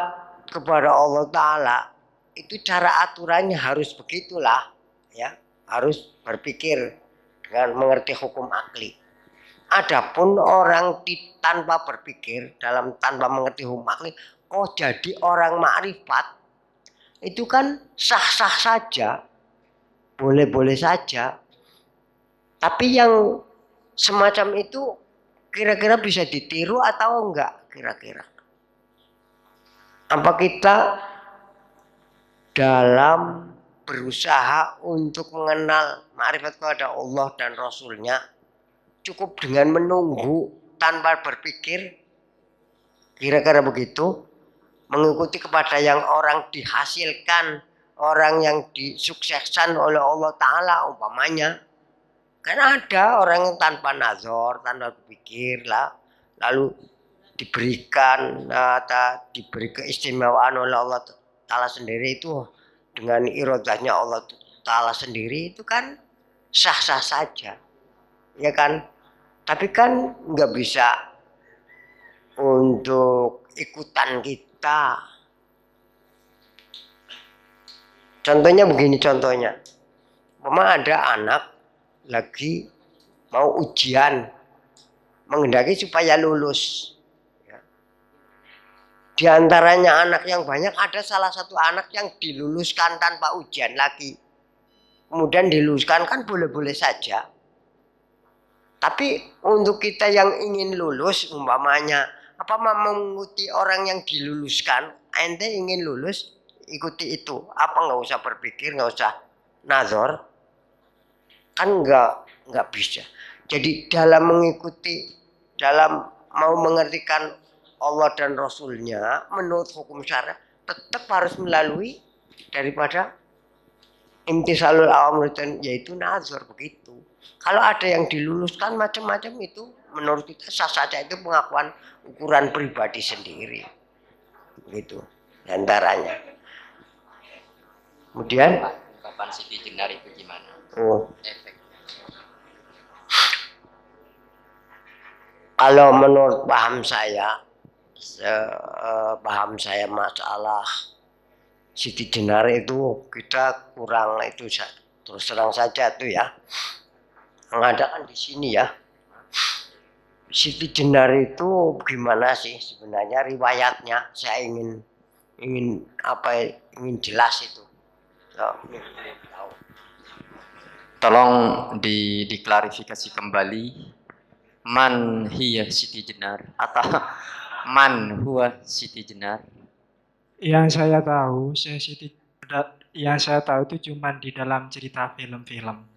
kepada Allah Ta'ala itu cara aturannya harus begitulah ya, harus berpikir dengan mengerti hukum akli. Adapun orang tanpa berpikir tanpa mengerti hukum akli, jadi orang makrifat itu kan sah-sah saja, boleh-boleh saja. Tapi yang semacam itu kira-kira bisa ditiru atau enggak kira-kira? Apa kita dalam berusaha untuk mengenal makrifat kepada Allah dan Rasulnya cukup dengan menunggu tanpa berpikir? Kira-kira begitu? Mengikuti kepada yang orang dihasilkan, orang yang disukseskan oleh Allah Ta'ala umpamanya. Kan ada orang yang tanpa nazar, tanpa berpikir lah, lalu diberikan diberi keistimewaan oleh Allah Ta'ala sendiri, itu dengan iradahnya Allah Ta'ala sendiri, itu kan sah-sah saja ya kan. Tapi kan nggak bisa untuk ikutan kita. Contohnya begini, contohnya ada anak lagi mau ujian, menghendaki supaya lulus. Di antaranya anak yang banyak, ada salah satu anak yang diluluskan tanpa ujian lagi. Kemudian diluluskan kan boleh-boleh saja. Tapi untuk kita yang ingin lulus umpamanya, apa mengikuti orang yang diluluskan, ente ingin lulus ikuti itu, apa nggak usah berpikir, nggak usah nazar, kan nggak bisa. Jadi dalam mengikuti, dalam mau mengertikan Allah dan Rasulnya menurut hukum syara, tetap harus melalui daripada imtisalul awamir, yaitu nazar begitu. Kalau ada yang diluluskan macam-macam, itu menurut kita sah saja, itu pengakuan ukuran pribadi sendiri gitu antaranya. Kemudian ungkapan Siti Jenar itu gimana? Efek. Kalau menurut paham saya masalah Siti Jenar itu kita kurang, itu terus terang saja tuh ya, mengadakan di sini ya. Siti Jenar itu gimana sih sebenarnya riwayatnya? Saya ingin jelas itu. Tolong diklarifikasi kembali, man hiya Siti Jenar atau man huwa Siti Jenar? Yang saya tahu itu cuma di dalam cerita film-film.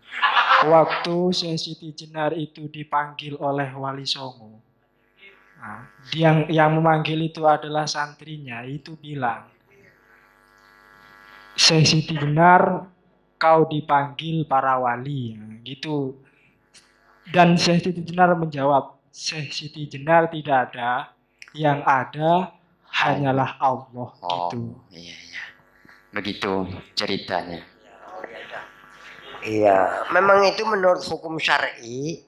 Waktu Syekh Siti Jenar itu dipanggil oleh Wali Songo, yang memanggil itu adalah santrinya, itu bilang, Syekh Siti Jenar, kau dipanggil para wali, gitu. Dan Syekh Siti Jenar menjawab, Syekh Siti Jenar tidak ada, yang ada hanyalah Allah. Gitu. Iya. Begitu ceritanya. Iya, memang itu menurut hukum syar'i,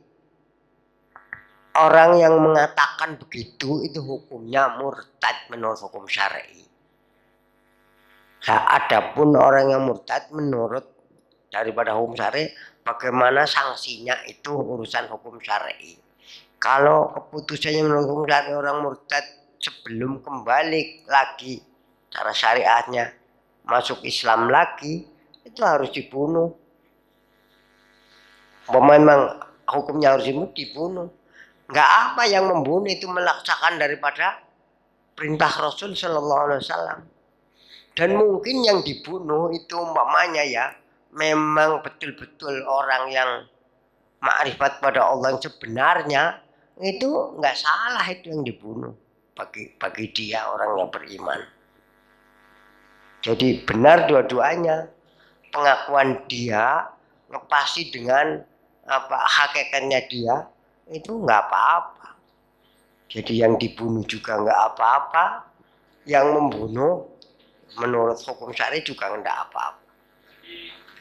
orang yang mengatakan begitu itu hukumnya murtad menurut hukum syar'i. Nah, adapun orang yang murtad menurut daripada hukum syar'i, bagaimana sanksinya itu urusan hukum syar'i. Kalau keputusannya menurut hukum syar'i orang murtad sebelum kembali lagi cara syariatnya masuk Islam lagi, itu harus dibunuh. Memang hukumnya harus dibunuh. Enggak apa yang membunuh itu melaksanakan daripada perintah Rasul Sallallahu Alaihi Wasallam. Dan mungkin yang dibunuh itu umpamanya ya, memang betul-betul orang yang ma'rifat pada Allah yang sebenarnya, itu nggak salah itu yang dibunuh bagi dia orang yang beriman. Jadi benar dua-duanya. Pengakuan dia ngepasi dengan hakikatnya dia itu nggak apa-apa. Jadi yang dibunuh juga nggak apa-apa, yang membunuh menurut hukum syari juga nggak apa-apa.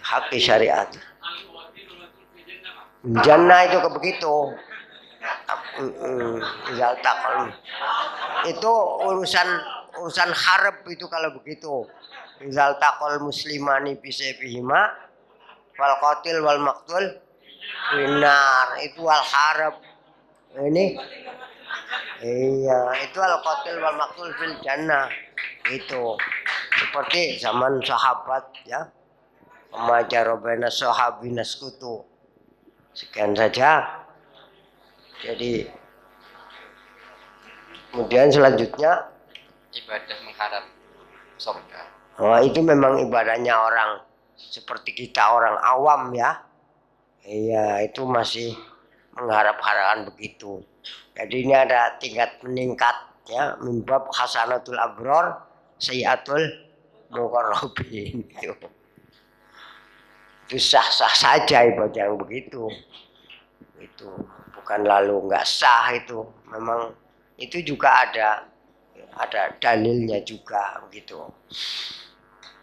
Hak syariat. Jannah itu begitu. Itu urusan harap itu kalau begitu. Izal taqal muslimani bisayfihima wal qatil wal maqtul binar, itu al harap. Ini iya, itu al qatil wal maqtul fil jannah. Itu seperti zaman sahabat ya. Majarobena sahabina sekutu. Sekian saja. Jadi kemudian selanjutnya Ibadah mengharap surga. oh, itu memang ibadahnya orang seperti kita orang awam ya. Iya, itu masih mengharap-harapkan begitu. Jadi ini ada tingkat meningkat ya, mimbab hasanatul abror sayyatul muqarrabin itu. Itu sah-sah saja ibadah yang begitu. Itu bukan lalu nggak sah itu. Memang itu juga ada dalilnya juga begitu.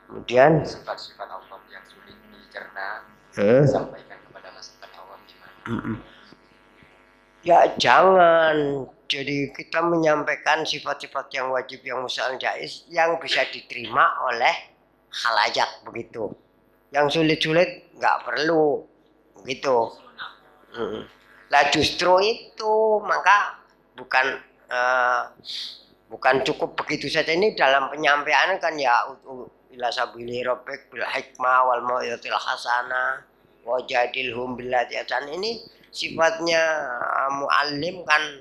Kemudian Sifat-sifat Allah yang sulit dicerna disampaikan kepada masyarakat awam gimana? Ya jangan. Jadi kita menyampaikan sifat-sifat yang wajib, yang mustahil, jaiz, yang bisa diterima oleh khalayak begitu. Yang sulit-sulit nggak perlu begitu. Lah justru itu maka bukan cukup begitu saja. Ini dalam penyampaian kan ya ila sabili rabbik bil hikmah wal mau'izatil hasanah wajadilhum billati ahsan. Ini sifatnya muallim kan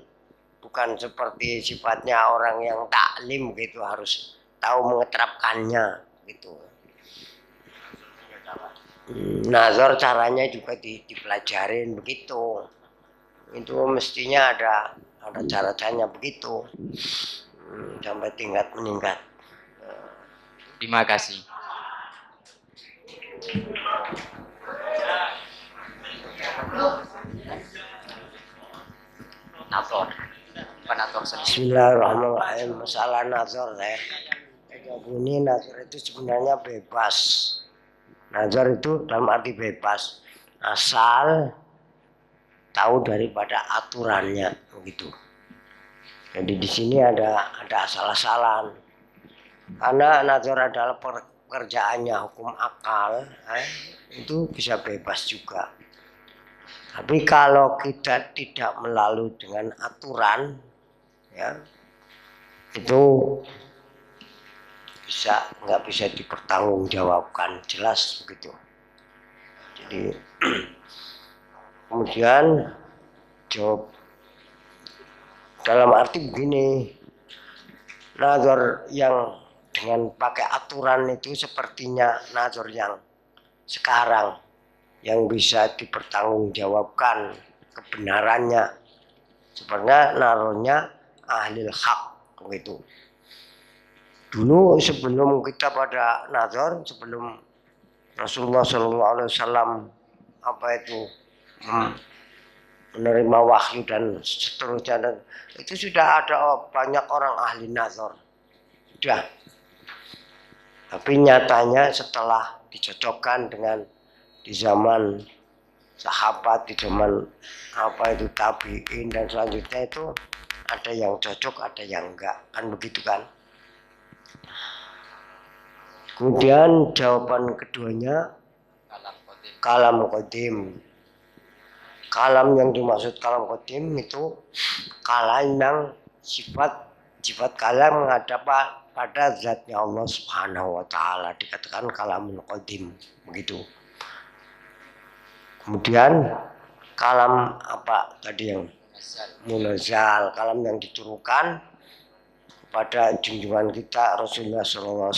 bukan seperti sifatnya orang yang taklim gitu, harus tahu mengeterapkannya gitu. Nazar caranya juga dipelajarin begitu. Itu mestinya ada cara-caranya begitu. Sampai tingkat meningkat. Terima kasih. Nazar. Penator sendiri. Bismillahirrahmanirrahim. Masalah nazar ya. Ini nazar itu sebenarnya bebas. Nazar itu dalam arti bebas. Asal tahu daripada aturannya begitu. Jadi di sini ada asal-asalan. Karena nazar adalah pekerjaannya hukum akal, itu bisa bebas juga. Tapi kalau kita tidak melalui dengan aturan, ya itu nggak bisa dipertanggungjawabkan, jelas begitu. Jadi kemudian jawab dalam arti begini, nazar yang dengan pakai aturan itu sepertinya nazar yang sekarang yang bisa dipertanggungjawabkan kebenarannya. Sebenarnya nazarnya ahli hak begitu. Dulu sebelum kita pada nazar, sebelum Rasulullah SAW menerima wahyu dan seterusnya, itu sudah ada banyak orang ahli nazar. Sudah. Tapi nyatanya setelah dicocokkan dengan di zaman sahabat, di zaman tabi'in dan selanjutnya itu ada yang cocok, ada yang enggak, kan begitu kan. Kemudian jawaban keduanya kalam qadim. Kalam yang dimaksud kalam qadim itu kalam yang sifat kalam menghadap pada zatnya Allah Subhanahu wa taala, dikatakan kalamul qadim begitu. Kemudian kalam apa tadi yang munazzal, kalam yang diturunkan kepada junjungan kita Rasulullah SAW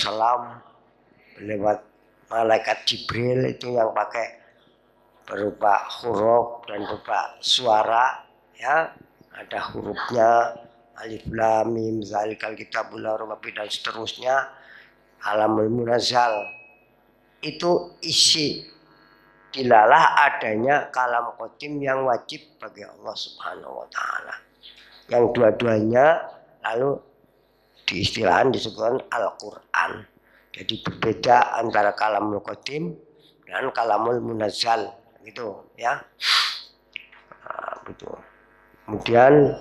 lewat malaikat Jibril, itu yang pakai berupa huruf dan berupa suara ya, ada hurufnya, alif lam mim zalikal kitabul la raiba fihi dan seterusnya, alamul munazzal. Itu isi dilalah adanya kalam qadim yang wajib bagi Allah Subhanahu wa taala. Yang dua-duanya lalu diistilahkan disebutkan Al-Qur'an. Jadi berbeda antara kalamul qadim dan kalamul munazzal gitu ya. Nah, betul. Kemudian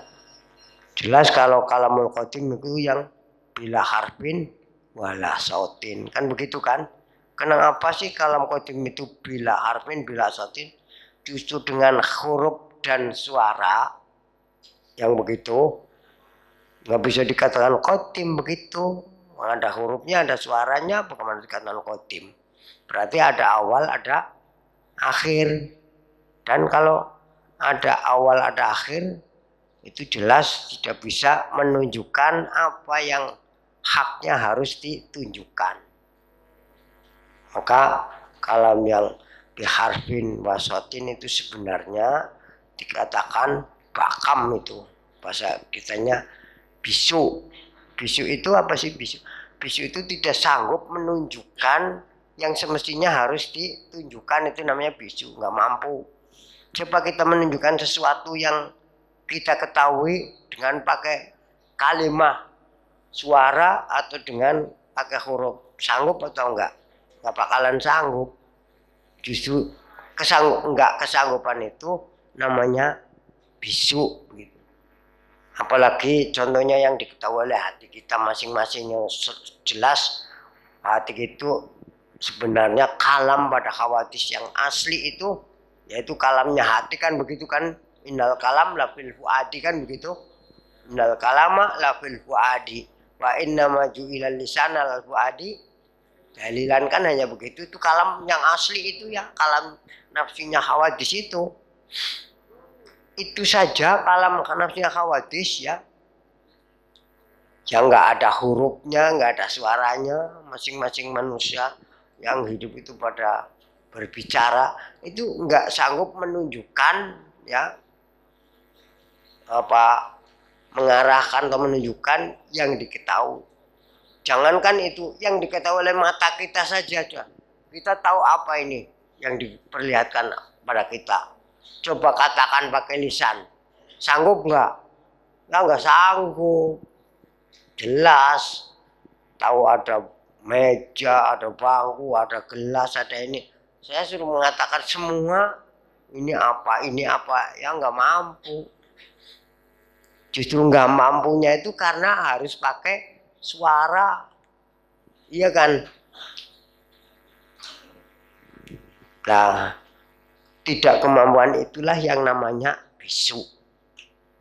jelas kalau kalamul qadim itu yang bila harfin wala sautin, kan begitu kan? Kenapa sih kalam qadim itu bila harfin bila sautin? Justru dengan huruf dan suara yang begitu nggak bisa dikatakan qadim begitu. Ada hurufnya, ada suaranya, bagaimana dikatakan qadim? Berarti ada awal, ada akhir. Dan kalau ada awal, ada akhir, itu jelas tidak bisa menunjukkan apa yang haknya harus ditunjukkan. Maka kalam yang biharfin wasotin itu sebenarnya dikatakan bakam itu. Bahasa kitanya bisu. Bisu itu apa sih bisu? Bisu itu tidak sanggup menunjukkan yang semestinya harus ditunjukkan, itu namanya bisu, nggak mampu. Coba kita menunjukkan sesuatu yang kita ketahui dengan pakai kalimat suara atau dengan pakai huruf, sanggup atau enggak? Nggak bakalan sanggup. Justru kesanggupan itu namanya bisu gitu. Apalagi contohnya yang diketahui oleh hati kita masing-masing yang jelas, hati itu sebenarnya kalam pada hawadis yang asli itu, yaitu kalamnya hati kan begitu kan, innal kalam la fil fuadi kan begitu, innal kalama la fil fuadi wa inna ma ju'ilal lisana lal fuadi, dalilan kan hanya begitu. Itu kalam yang asli itu ya, kalam nafsinya hawadis itu saja kalam nafsinya hawadis ya, yang nggak ada hurufnya, nggak ada suaranya. Masing-masing manusia yang hidup itu pada berbicara itu nggak sanggup menunjukkan ya, apa mengarahkan atau menunjukkan yang diketahui. Jangankan itu, yang diketahui oleh mata kita saja, kita tahu apa ini yang diperlihatkan pada kita. Coba katakan pakai lisan, sanggup nggak? Nggak sanggup. Jelas tahu ada meja, ada bangku, ada gelas, ada ini. Saya suruh mengatakan semua ini apa, ya nggak mampu. Justru nggak mampunya itu karena harus pakai suara, iya kan? Nah, tidak kemampuan itulah yang namanya bisu.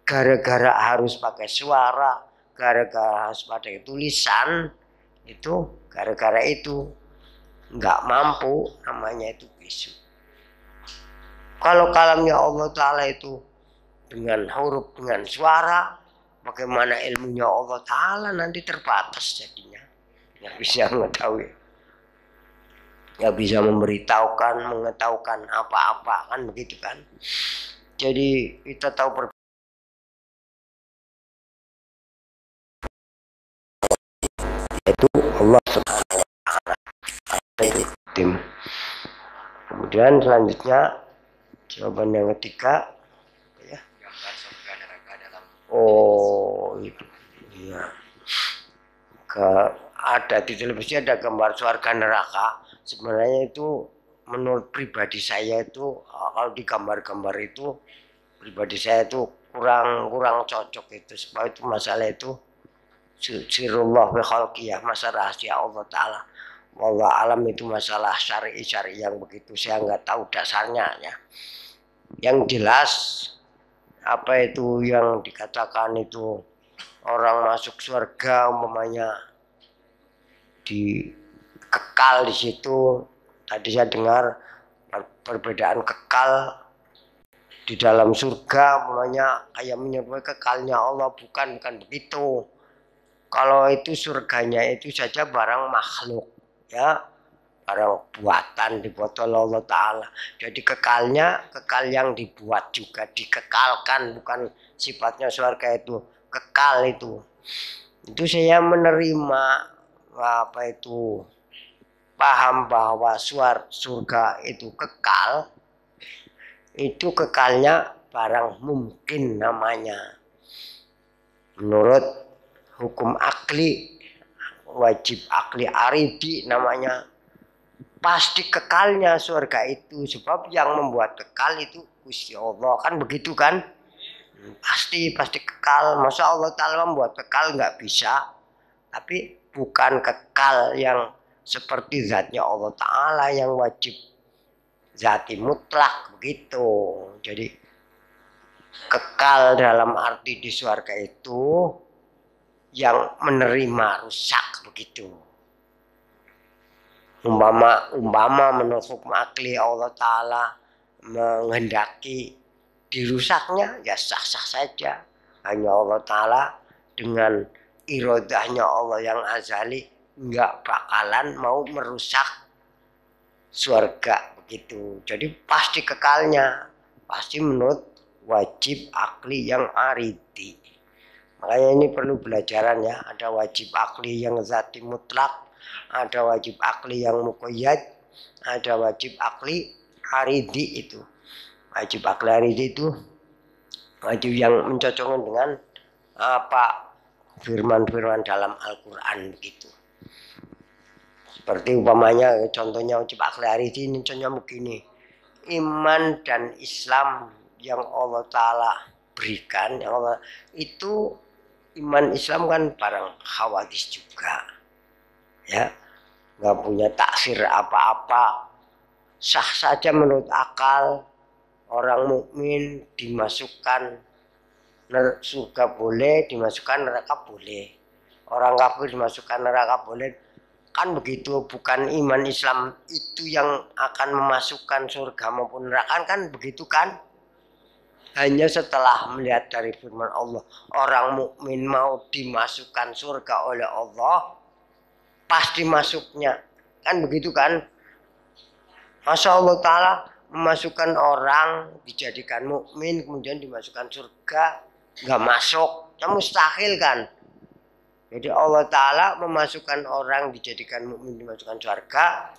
Gara-gara harus pakai suara, gara-gara harus pakai tulisan, itu gara-gara itu nggak mampu, namanya itu bisu. Kalau kalamnya Allah Ta'ala itu dengan huruf, dengan suara, bagaimana ilmunya Allah Ta'ala nanti terbatas jadinya. Nggak bisa mengetahui, nggak bisa mengetahukan apa-apa kan begitu kan. Jadi kita tahu itu Allah Subhanahu wa Ta'ala. Kemudian selanjutnya jawaban yang ketiga ya. Oh itu ya. Ada di televisi ada gambar surga neraka. Sebenarnya itu menurut pribadi saya itu, kalau di gambar-gambar itu pribadi saya itu kurang cocok itu, sebab itu masalah itu sirullah wa khalqiyah, masalah rahasia Allah Ta'ala. Wallah alam itu masalah syar'i yang begitu, saya nggak tahu dasarnya ya. Yang jelas apa itu yang dikatakan itu orang masuk surga umpamanya kekal di situ. Tadi saya dengar perbedaan kekal di dalam surga umpamanya kayak menyerupai kekalnya Allah, bukan begitu. Kalau itu surganya itu saja barang makhluk ya, barang buatan dibuat oleh Allah Ta'ala. Jadi kekalnya kekal yang dibuat juga, dikekalkan, bukan sifatnya surga itu kekal itu saya menerima apa itu paham bahwa surga itu kekal, itu kekalnya barang mungkin namanya. Menurut hukum akli, wajib akli aridi namanya, pasti kekalnya surga itu, sebab yang membuat kekal itu Gusti Allah, kan begitu kan? Pasti kekal. Masa Allah Ta'ala membuat kekal? Nggak bisa. Tapi bukan kekal yang seperti zatnya Allah Ta'ala yang wajib zati mutlak begitu. Jadi kekal dalam arti di surga itu yang menerima rusak begitu. Umpama menurut hukum akli Allah Ta'ala menghendaki dirusaknya, ya sah-sah saja. Hanya Allah Ta'ala dengan irodahnya Allah yang azali nggak bakalan mau merusak surga begitu. Jadi pasti kekalnya, pasti menurut wajib akli yang aridi. Makanya ini perlu pelajaran ya. Ada wajib akli yang zati mutlak, ada wajib akli yang muqayyad, ada wajib akli aridi itu. Wajib akli aridi itu wajib yang mencocokkan dengan apa firman-firman dalam Al-Quran begitu. Seperti umpamanya contohnya wajib akli aridi ini contohnya begini. Iman dan Islam yang Allah Ta'ala berikan, yang Allah, itu iman Islam kan barang khawadis juga, ya, nggak punya taksir apa-apa, sah saja menurut akal. Orang mukmin dimasukkan surga boleh, dimasukkan neraka boleh. Orang kafir dimasukkan neraka boleh, kan begitu. Bukan iman Islam itu yang akan memasukkan surga maupun neraka, kan begitu kan? Hanya setelah melihat dari firman Allah, orang mukmin mau dimasukkan surga oleh Allah, pasti masuknya. Kan begitu kan? Masa Allah Ta'ala memasukkan orang dijadikan mukmin kemudian dimasukkan surga, nggak masuk? Ya mustahil kan? Jadi Allah Ta'ala memasukkan orang dijadikan mukmin dimasukkan surga,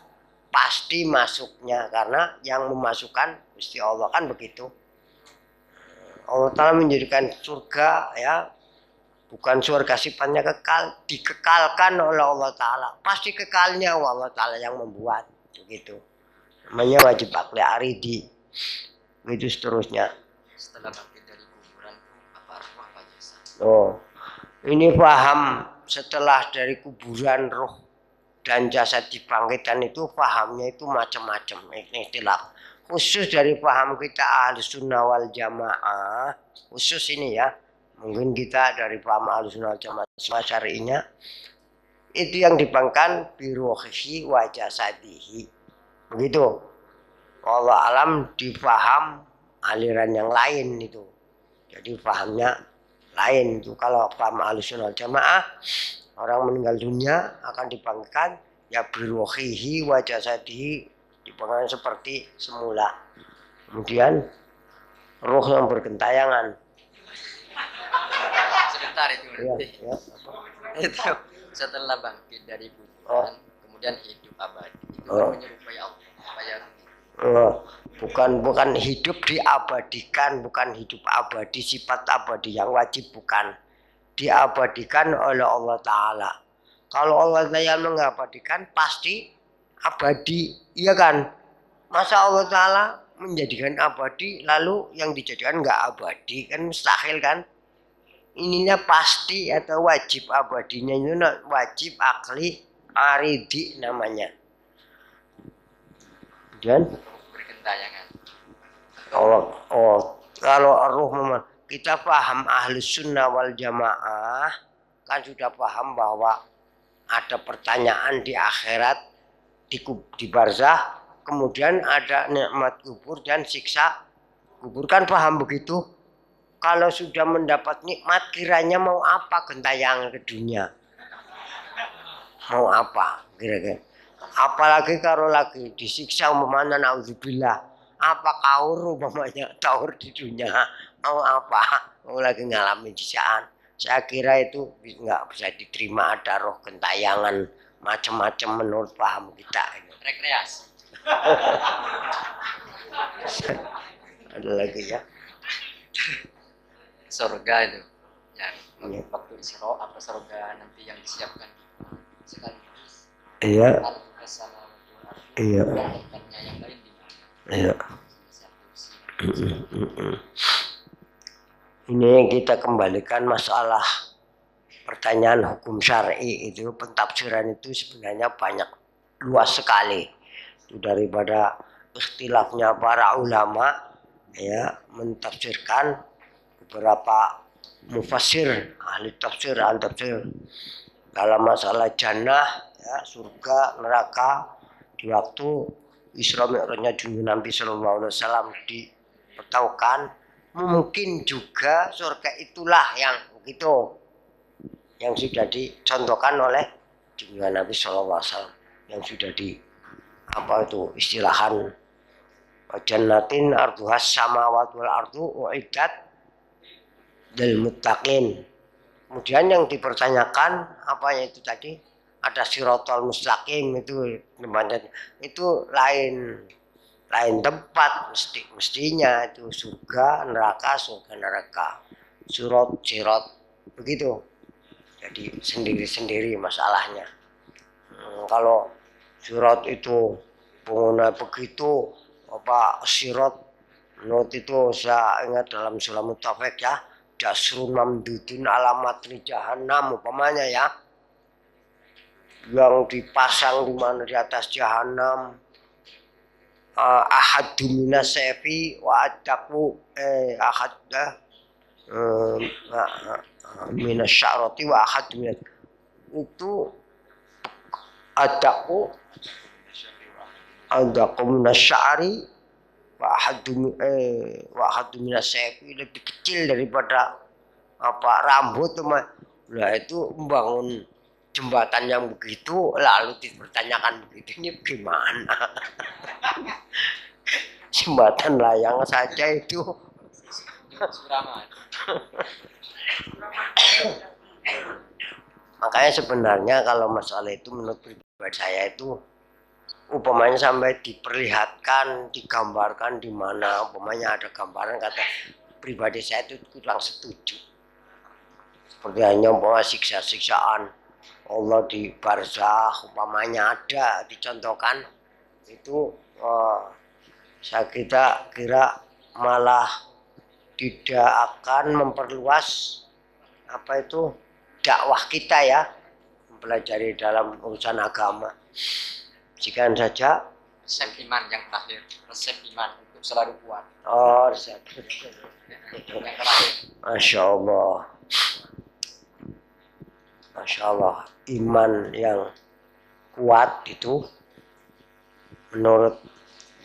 pasti masuknya. Karena yang memasukkan Gusti Allah, kan begitu. Allah Ta'ala menjadikan surga, ya, bukan surga sifatnya kekal, dikekalkan oleh Allah Ta'ala. Pasti kekalnya Allah Ta'ala yang membuat begitu. Namanya wajib akli aridi. Begitu seterusnya. Setelah bangkit dari kuburan apa roh apa jasa? Oh, ini paham setelah dari kuburan roh dan jasad dibangkitkan itu pahamnya itu macam-macam. Ini istilah khusus dari paham kita ahli sunnah wal jamaah, khusus ini ya, mungkin kita dari paham ahli sunnah wal jamaah syari'inya itu yang dibangkan biruhihi wa jasadihi begitu. Allah alam dipaham aliran yang lain itu, jadi pahamnya lain itu. Kalau paham ahli sunnah wal jamaah, orang meninggal dunia akan dibangkitkan ya biruhihi wa jasadihi, dibangkitkan seperti semula. Kemudian roh yang bergentayangan. Sebentar itu berarti. Ya, ya, Itu setelah bangkit dari kuburan, kemudian hidup abadi. Itu kan menyerupai Allah. Bukan hidup diabadikan, bukan hidup abadi, sifat abadi yang wajib, bukan. Diabadikan oleh Allah Ta'ala. Kalau Allah Ta'ala mengabadikan pasti abadi, iya kan? Masa Allah Ta'ala menjadikan abadi lalu yang dijadikan nggak abadi, kan mustahil kan? Ininya pasti atau wajib abadinya itu wajib akli aridi namanya. Dan Bergentayangan. kalau roh kita paham ahli sunnah wal jamaah kan sudah paham bahwa ada pertanyaan di akhirat, di barzah, kemudian ada nikmat kubur dan siksa kubur, kan paham begitu. Kalau sudah mendapat nikmat, kiranya mau apa gentayangan ke dunia? Mau apa kira-kira? Apalagi kalau lagi disiksa umpamanya naudzubillah, apa kaur umpamanya taur di dunia mau apa mau lagi ngalamin siksaan. Saya kira itu nggak bisa diterima, ada roh gentayangan macam-macam menurut paham kita. Rekreasi. Ada lagi ya. Surga itu yang Iya. waktu Isra apa surga nanti yang disiapkan sekaligus. Iya. Bersama Iya. tempatnya yang lain di mana? Iya. Satu sisi. Ini kita kembalikan masalah pertanyaan hukum syar'i itu, pentafsiran itu sebenarnya banyak, luas sekali. Itu daripada ikhtilafnya para ulama ya mentafsirkan, beberapa mufassir, ahli tafsir dalam masalah jannah ya, surga, neraka di waktu Isra Mi'rajnya junjungan Nabi sallallahu alaihi wasallam diberitahukan. Mungkin juga surga itulah yang begitu yang sudah dicontohkan oleh junjungan Nabi sallallahu alaihi wasallam, yang sudah di apa itu istilahan jannatin arduhas samawati wal ardu uiddat lil muttaqin. Kemudian yang dipertanyakan apa itu tadi, ada siratal mustaqim itu lain tempat, mestinya itu surga neraka sirat begitu. Jadi sendiri-sendiri masalahnya. Kalau sirat itu pengguna begitu apa sirat menurut itu saya ingat dalam surah Mutaffik ya, jasrun mamdudun alamat li jahannam umpamanya ya, yang dipasang di mana di atas jahanam. Ahadu minas sefi wa adaku ahad minas syarati wa ahad minas itu adaku minas syari wa ahadu minas sefi, lebih kecil daripada apa rambut mah. Nah itu membangun jembatan yang begitu lalu dipertanyakan begitu, ini gimana? Jembatan layang saja itu. Makanya sebenarnya kalau masalah itu menurut pribadi saya itu upamanya sampai diperlihatkan, digambarkan di mana, upamanya ada gambaran, kata pribadi saya itu kurang setuju. Seperti hanya bahwa siksa-siksaan Allah di barzakh umpamanya ada dicontohkan itu, saya kira malah tidak akan memperluas apa itu dakwah kita ya, mempelajari dalam urusan agama. Sekian saja. Resep iman yang terakhir, resep iman untuk selalu kuat. Oh, resep. Yang terakhir. Masya Allah. Masya Allah, iman yang kuat itu menurut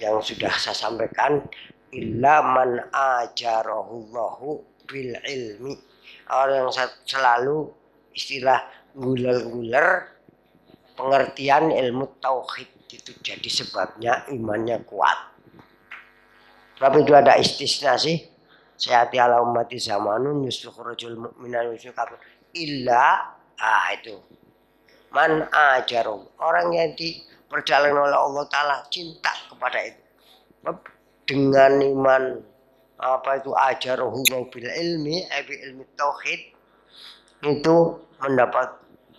yang sudah saya sampaikan, illa man ajarahullahu bil ilmi. Orang yang selalu istilah guler-guler pengertian ilmu tauhid itu jadi sebabnya imannya kuat. Tapi itu ada istisna sih. Sayati ala ummati zamanun yusukhrujul mu'minan yusukabun illa itu man ajarum, orang yang diperjalanan oleh Allah Ta'ala cinta kepada itu dengan iman apa itu ajaruhu bil ilmi ilmi tauhid, itu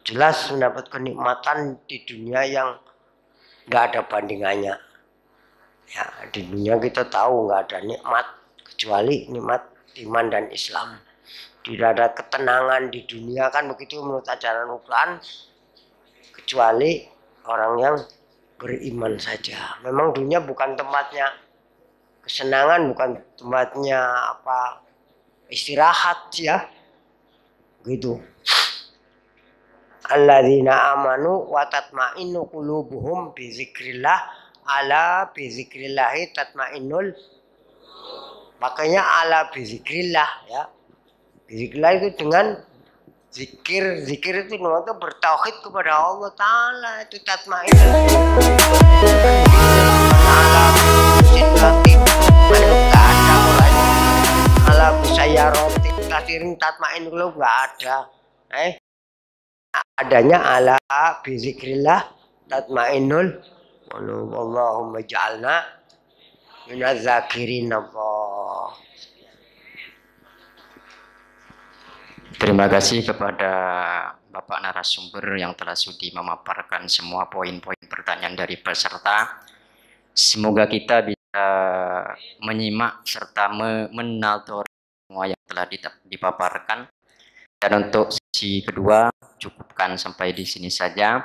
jelas mendapat kenikmatan di dunia yang nggak ada bandingannya ya. Di dunia kita tahu nggak ada nikmat kecuali nikmat iman dan Islam. Tidak ada ketenangan di dunia kan begitu menurut ajaran Al-Quran kecuali orang yang beriman saja. Memang dunia bukan tempatnya kesenangan, bukan tempatnya apa istirahat ya, gitu. Alladzina amanu wa tatma'innu qulubuhum bi dzikrillah, ala bi dzikrillahi tatma'innul. Makanya ala bi dzikrillah ya. Zikirlah itu dengan zikir itu namanya bertauhid kepada Allah Ta'ala, itu tatma'in. roti mana nggak ada mulanya. Kalau saya roti kasiring tatmain kalau nggak ada. Adanya ala bizikrillah tatmainul qulub. Allahumma ja'alna minaz zakirin Allah. Terima kasih kepada Bapak narasumber yang telah sudi memaparkan semua poin-poin pertanyaan dari peserta. Semoga kita bisa menyimak serta menaldor semua yang telah dipaparkan. Dan untuk sesi kedua, cukupkan sampai di sini saja.